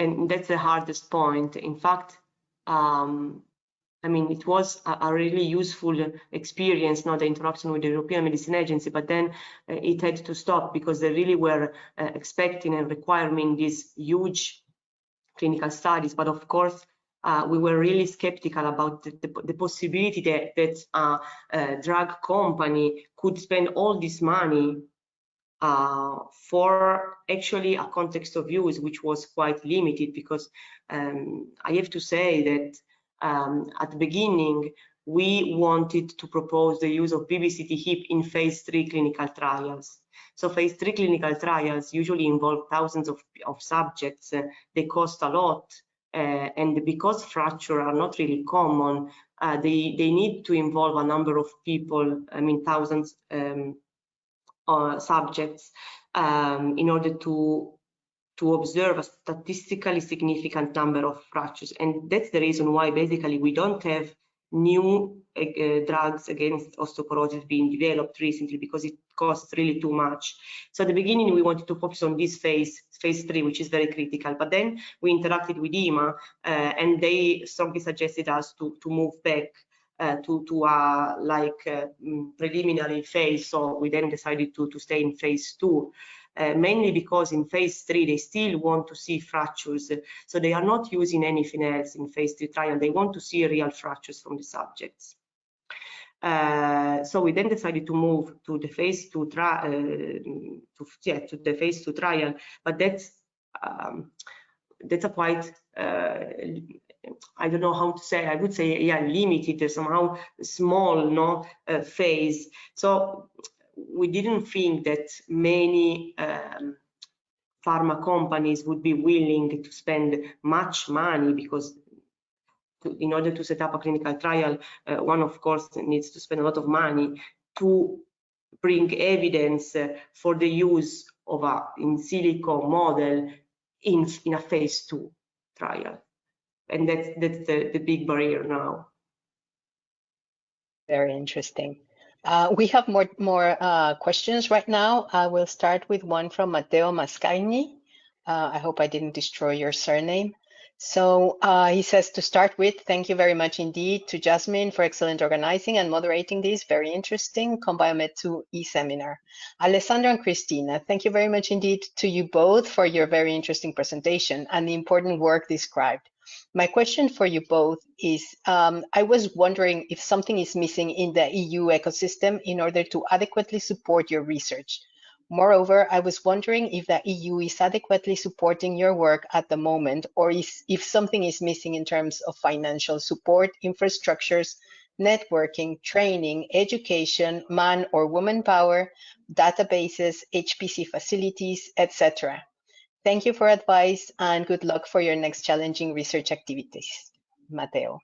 the hardest point. In fact, I mean, it was a really useful experience, not the interaction with the European Medicine Agency, but then it had to stop because they really were expecting and requiring these huge clinical studies. But of course, we were really skeptical about the possibility that a drug company could spend all this money for actually a context of use which was quite limited, because I have to say that at the beginning we wanted to propose the use of BBCT-HIP in phase 3 clinical trials. So phase 3 clinical trials usually involve thousands of subjects. They cost a lot, and because fractures are not really common, they need to involve a number of people, I mean thousands subjects, in order to observe a statistically significant number of fractures. And that's the reason why basically we don't have new drugs against osteoporosis being developed recently, because it costs really too much. So at the beginning we wanted to focus on this phase 3, which is very critical, but then we interacted with EMA and they strongly suggested us to move back to a preliminary phase. So we then decided to stay in phase 2. Mainly because in phase 3 they still want to see fractures, so they are not using anything else in phase 3 trial. They want to see real fractures from the subjects. So we then decided to move to the phase 2 trial, to the phase 2 trial, but that's a quite I don't know how to say. I would say, yeah, limited, somehow small, phase. So we didn't think that many pharma companies would be willing to spend much money, because in order to set up a clinical trial, one of course needs to spend a lot of money to bring evidence for the use of a in silico model in a phase 2 trial. And that's the big barrier now.
Very interesting. We have more questions right now. I will start with one from Matteo Mascagni. I hope I didn't destroy your surname. So he says, to start with, thank you very much indeed to Jasmine for excellent organizing and moderating this very interesting CompBioMed 2 e-seminar. Alessandra and Cristina, thank you very much indeed to you both for your very interesting presentation and the important work described. My question for you both is, I was wondering if something is missing in the EU ecosystem in order to adequately support your research. Moreover, I was wondering if the EU is adequately supporting your work at the moment, or if something is missing in terms of financial support, infrastructures, networking, training, education, man or woman power, databases, HPC facilities, etc. Thank you for advice and good luck for your next challenging research activities. Matteo.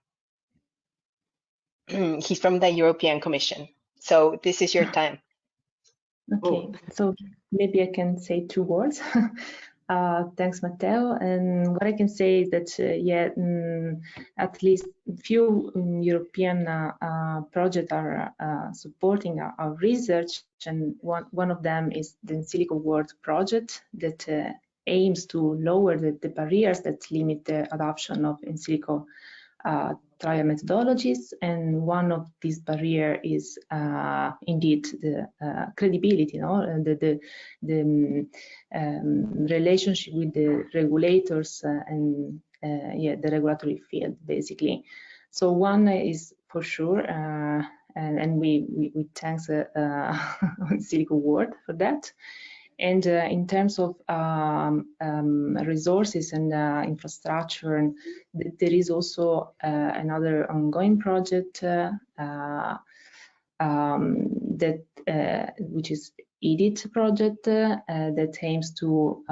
He's from the European Commission. So this is your time.
Okay, so maybe I can say 2 words. Thanks, Matteo. And what I can say is that, at least few European projects are supporting our research, and one of them is the In Silico World project that aims to lower the barriers that limit the adoption of in silico trial methodologies, and one of these barriers is indeed the credibility, the relationship with the regulators and the regulatory field, basically. So one is for sure, and we thanks in Silico World for that. And in terms of resources and infrastructure, and there is also another ongoing project that which is EDIT project that aims to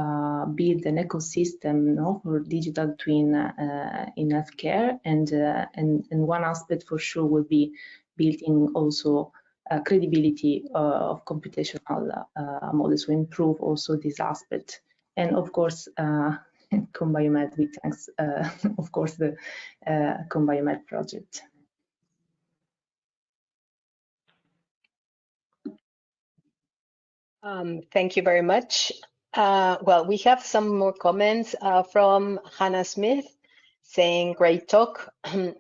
build an ecosystem for digital twin in healthcare, and one aspect for sure will be building also credibility of computational models, to improve also this aspect. And of course, CompBioMed, we thanks, of course, the CompBioMed project.
Thank you very much. Well, we have some more comments from Hannah Smith saying, great talk.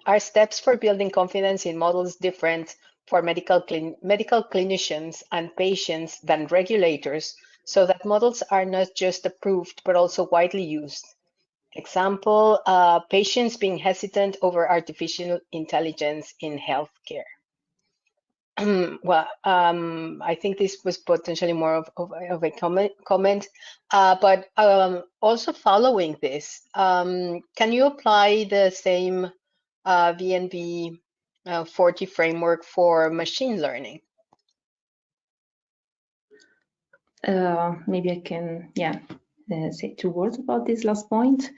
Are steps for building confidence in models different for medical clinicians and patients than regulators, so that models are not just approved, but also widely used? Example, patients being hesitant over artificial intelligence in healthcare. Well, I think this was potentially more of a comment, but also following this, can you apply the same VNV-40 framework for machine learning?
Maybe I can, say 2 words about this last point.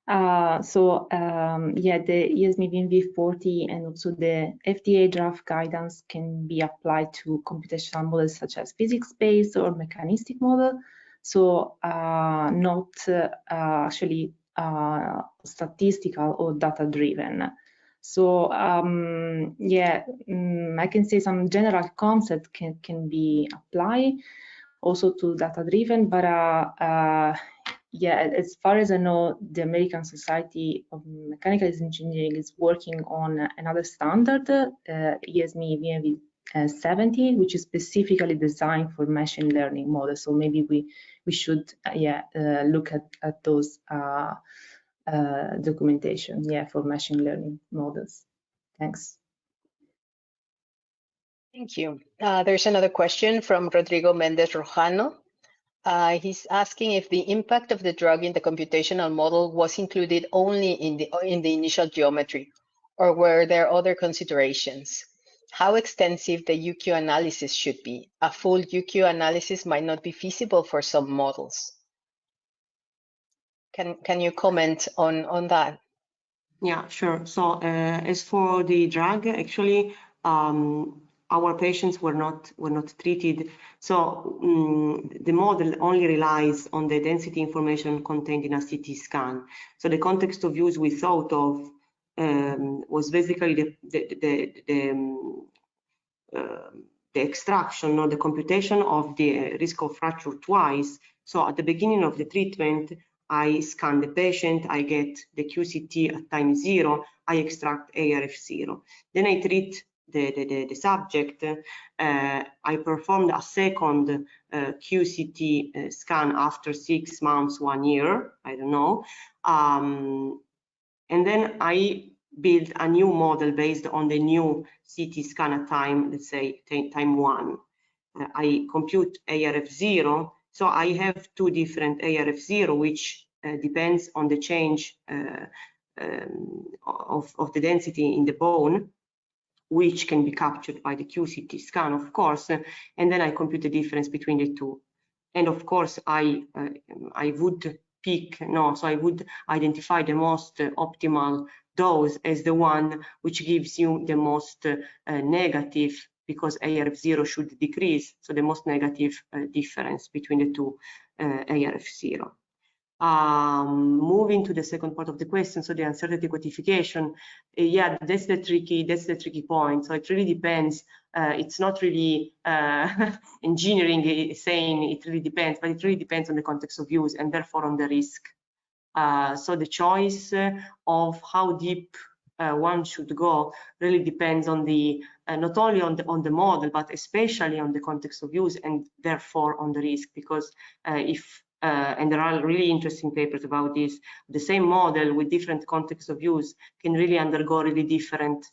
The ASME VV-40 and also the FDA draft guidance can be applied to computational models such as physics-based or mechanistic model. So not actually statistical or data-driven. So I can say some general concepts can be applied also to data-driven, but as far as I know, the American Society of Mechanical Engineering is working on another standard, ASME VV-70, which is specifically designed for machine learning models. So maybe we should look at those documentation, for machine learning models. Thanks.
Thank you. There's another question from Rodrigo Mendez Rojano. He's asking if the impact of the drug in the computational model was included only in the initial geometry, or were there other considerations? How extensive the UQ analysis should be? A full UQ analysis might not be feasible for some models. Can you comment on that?
Yeah, sure. So as for the drug, actually, our patients were not treated. So the model only relies on the density information contained in a CT scan. So the context of use we thought of was basically the extraction or the computation of the risk of fracture twice. So at the beginning of the treatment, I scan the patient, I get the QCT at time 0, I extract ARF0. Then I treat the subject. I performed a second QCT scan after 6 months, 1 year, I don't know. And then I build a new model based on the new CT scan at time, let's say time 1. I compute ARF0. So I have 2 different ARF0, which depends on the change of the density in the bone, which can be captured by the QCT scan, of course, and then I compute the difference between the 2. And of course, I would I would identify the most optimal dose as the one which gives you the most negative, because ARF0 should decrease, so the most negative difference between the 2 ARF0. Moving to the second part of the question, so the uncertainty quantification, that's the tricky point. So it really depends. It's not really engineering saying it really depends, but it really depends on the context of use and therefore on the risk. So the choice of how deep one should go really depends on the not only on the model, but especially on the context of use and therefore on the risk, because if and there are really interesting papers about this. The same model with different contexts of use can really undergo really different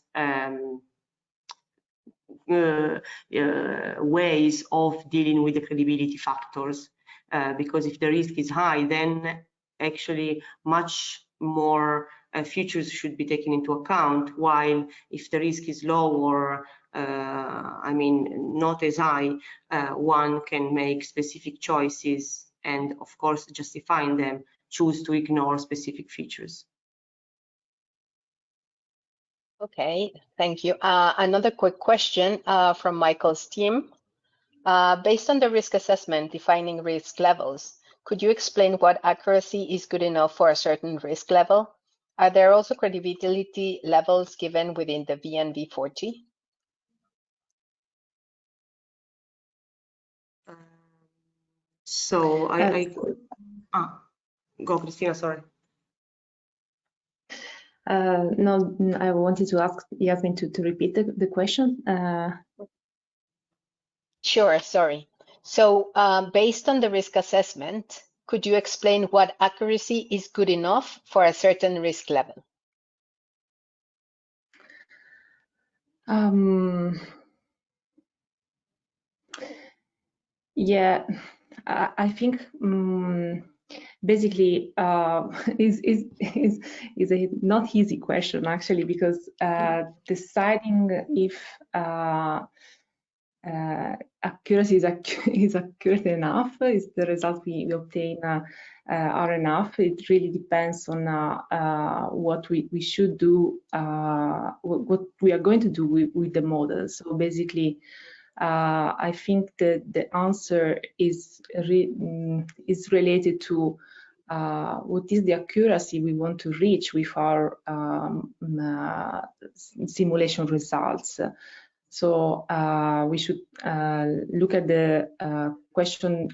ways of dealing with the credibility factors. Because if the risk is high, then actually much more features should be taken into account, while if the risk is low or not as high, one can make specific choices and of course justifying them, choose to ignore specific features.
Okay, thank you. Another quick question from Michael's team. Based on the risk assessment defining risk levels, could you explain what accuracy is good enough for a certain risk level? Are there also credibility levels given within the VV-40?
So go, Cristina, sorry.
No, I wanted to ask Yasmin to repeat the question.
Sure, sorry. So based on the risk assessment, could you explain what accuracy is good enough for a certain risk level?
Yeah, I think basically is a not easy question actually, because deciding if accuracy is accurate enough, is the result we obtain are enough. It really depends on what we should do, what we are going to do with the model. So basically, I think that the answer is related to what is the accuracy we want to reach with our simulation results. So we should look at the question,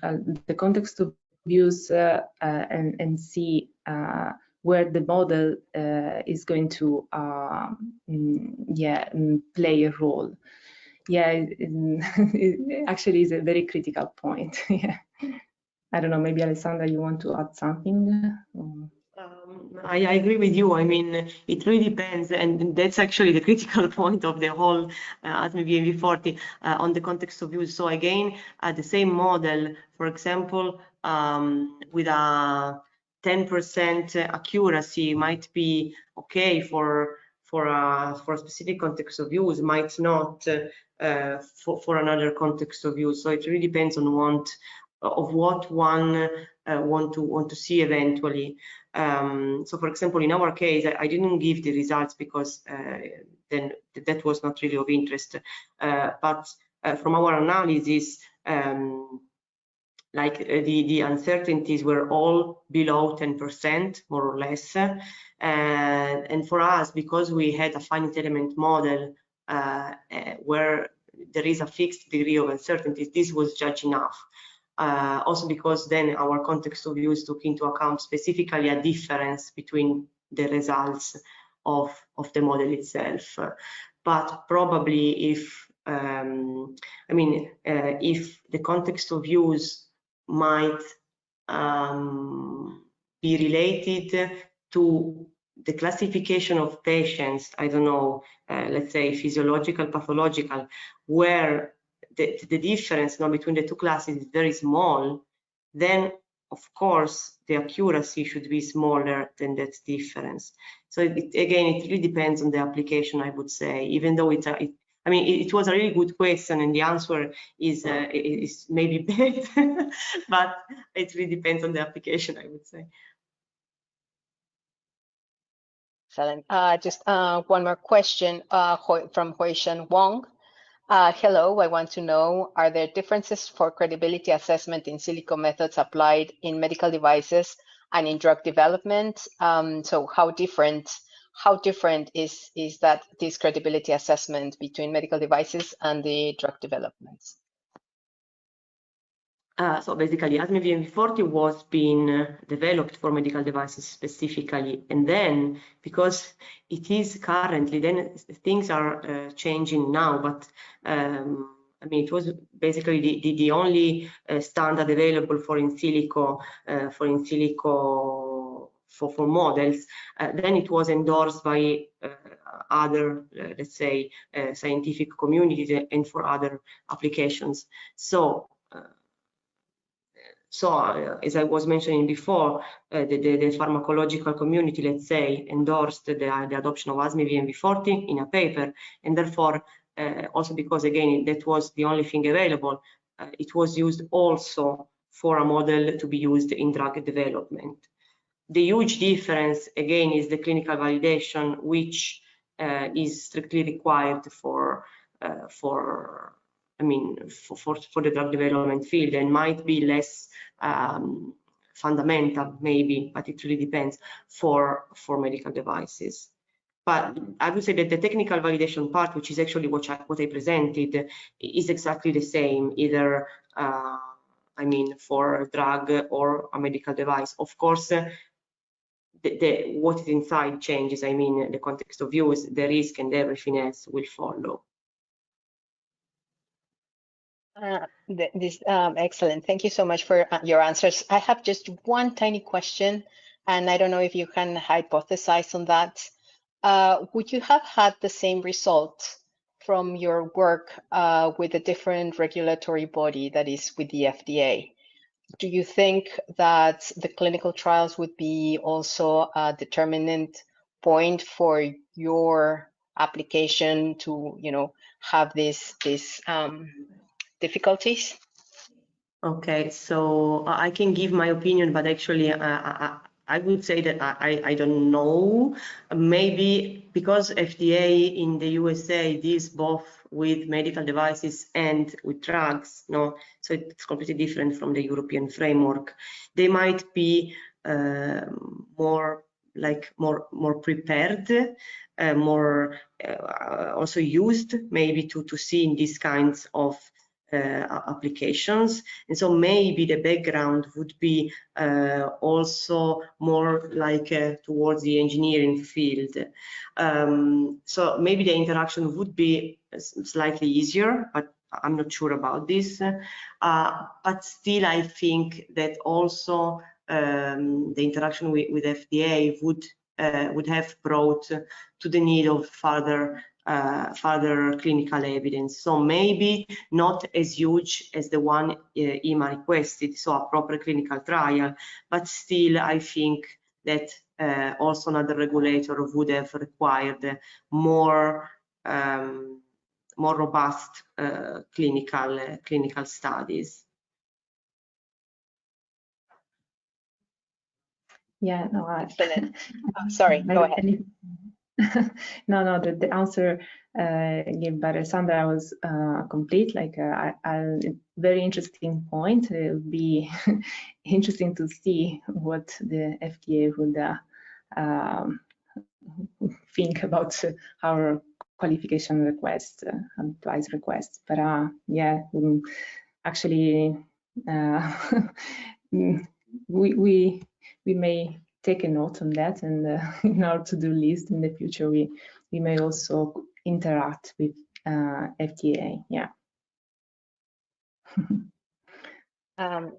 the context of use, and see where the model is going to play a role. Yeah, it actually is a very critical point. Yeah. I don't know, maybe Alessandra, you want to add something?
I agree with you. I mean, it really depends, and that's actually the critical point of the whole ASME VV-40 on the context of use. So again, the same model, for example, with a 10% accuracy might be okay for a specific context of use, might not for another context of use. So it really depends on what one want to see eventually. So for example, in our case, I didn't give the results because then that was not really of interest. But from our analysis, like the uncertainties were all below 10%, more or less. And for us, because we had a finite element model where there is a fixed degree of uncertainty, this was judged enough. Also because then our context of use took into account specifically a difference between the results of the model itself. But probably if, if the context of use might be related to the classification of patients, I don't know, let's say physiological, pathological, where the difference between the two classes is very small, then of course the accuracy should be smaller than that difference. So again, it really depends on the application, I would say, even though it was a really good question and the answer is maybe bad, but it really depends on the application, I would say.
Excellent. Just one more question from Huishan Wong. Hello, I want to know, are there differences for credibility assessment in silico methods applied in medical devices and in drug development? So how different is this credibility assessment between medical devices and the drug developments?
So basically, ASME VV-40 was being developed for medical devices specifically, and then because it is currently, then things are changing now. But it was basically the only standard available for in silico for models. Then it was endorsed by other, let's say, scientific communities and for other applications. So as I was mentioning before, the pharmacological community, let's say, endorsed the adoption of ASME VV-40 in a paper, and therefore, also because, again, that was the only thing available, it was used also for a model to be used in drug development. The huge difference, again, is the clinical validation, which is strictly required for the drug development field, and might be less fundamental maybe, but it really depends for medical devices. But I would say that the technical validation part, which is actually what I presented, is exactly the same, either for a drug or a medical device. Of course, what is inside changes. I mean, the context of use, the risk, and everything else will follow.
Excellent. Thank you so much for your answers. I have just one tiny question, and I don't know if you can hypothesize on that. Would you have had the same result from your work with a different regulatory body, that is with the FDA? Do you think that the clinical trials would be also a determinant point for your application to, have these difficulties?
Okay, so I can give my opinion, but actually I would say that I don't know. Maybe because FDA in the USA deals both with medical devices and with drugs, no? So it's completely different from the European framework. They might be more prepared, more also used maybe to seeing these kinds of applications, and so maybe the background would be also more like towards the engineering field. So maybe the interaction would be slightly easier, but I'm not sure about this. But still, I think that also the interaction with FDA would have brought to the need of further clinical evidence. So maybe not as huge as the one EMA requested, so a proper clinical trial, but still I think that also another regulator would have required more robust clinical studies.
Yeah, no,
excellent. Sorry, go ahead.
No, the answer given by Alessandra was complete. Like a very interesting point. It would be interesting to see what the FDA would think about our qualification request, advice request. But yeah, actually, we may take a note on that, and in our to-do list in the future, we may also interact with FDA. Yeah.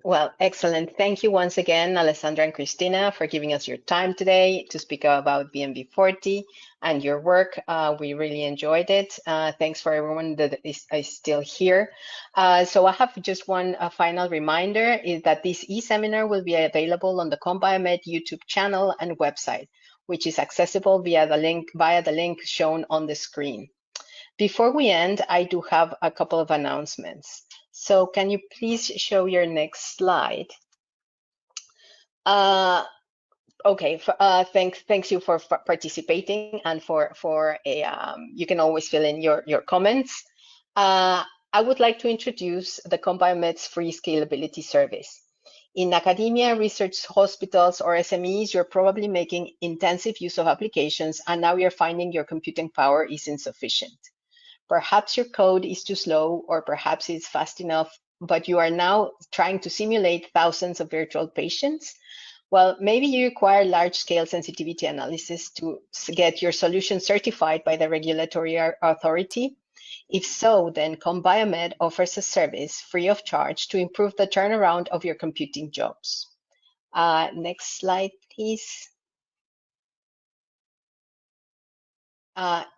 Well, excellent. Thank you once again, Alessandra and Cristina, for giving us your time today to speak about VMV-40 and your work. We really enjoyed it. Thanks for everyone that is still here. So I have just one final reminder, is that this e-seminar will be available on the CompBioMed YouTube channel and website, which is accessible via the link shown on the screen. Before we end, I do have a couple of announcements. So can you please show your next slide? Okay, thanks you for participating, and you can always fill in your comments. I would like to introduce the CompBioMed's free scalability service. In academia, research hospitals, or SMEs, you're probably making intensive use of applications, and now you're finding your computing power is insufficient. Perhaps your code is too slow, or perhaps it's fast enough, but you are now trying to simulate thousands of virtual patients. Well, maybe you require large-scale sensitivity analysis to get your solution certified by the regulatory authority. If so, then CompBioMed offers a service free of charge to improve the turnaround of your computing jobs. Next slide, please.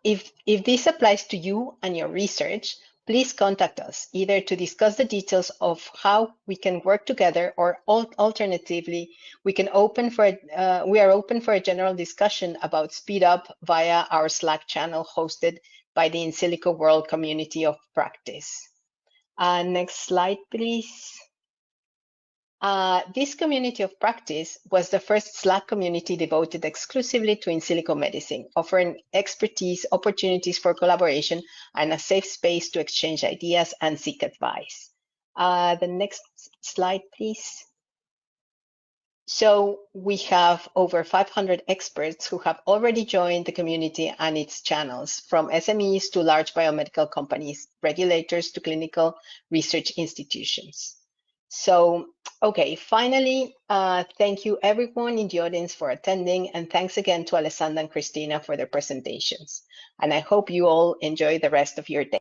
If this applies to you and your research, please contact us, either to discuss the details of how we can work together, or alternatively, we are open for a general discussion about speed up via our Slack channel hosted by the In Silico World Community of Practice. Next slide, please. This community of practice was the first Slack community devoted exclusively to in silico medicine, offering expertise, opportunities for collaboration, and a safe space to exchange ideas and seek advice. The next slide, please. So we have over 500 experts who have already joined the community and its channels, from SMEs to large biomedical companies, regulators to clinical research institutions. So, okay, finally, thank you everyone in the audience for attending, and thanks again to Alessandra and Cristina for their presentations. And I hope you all enjoy the rest of your day.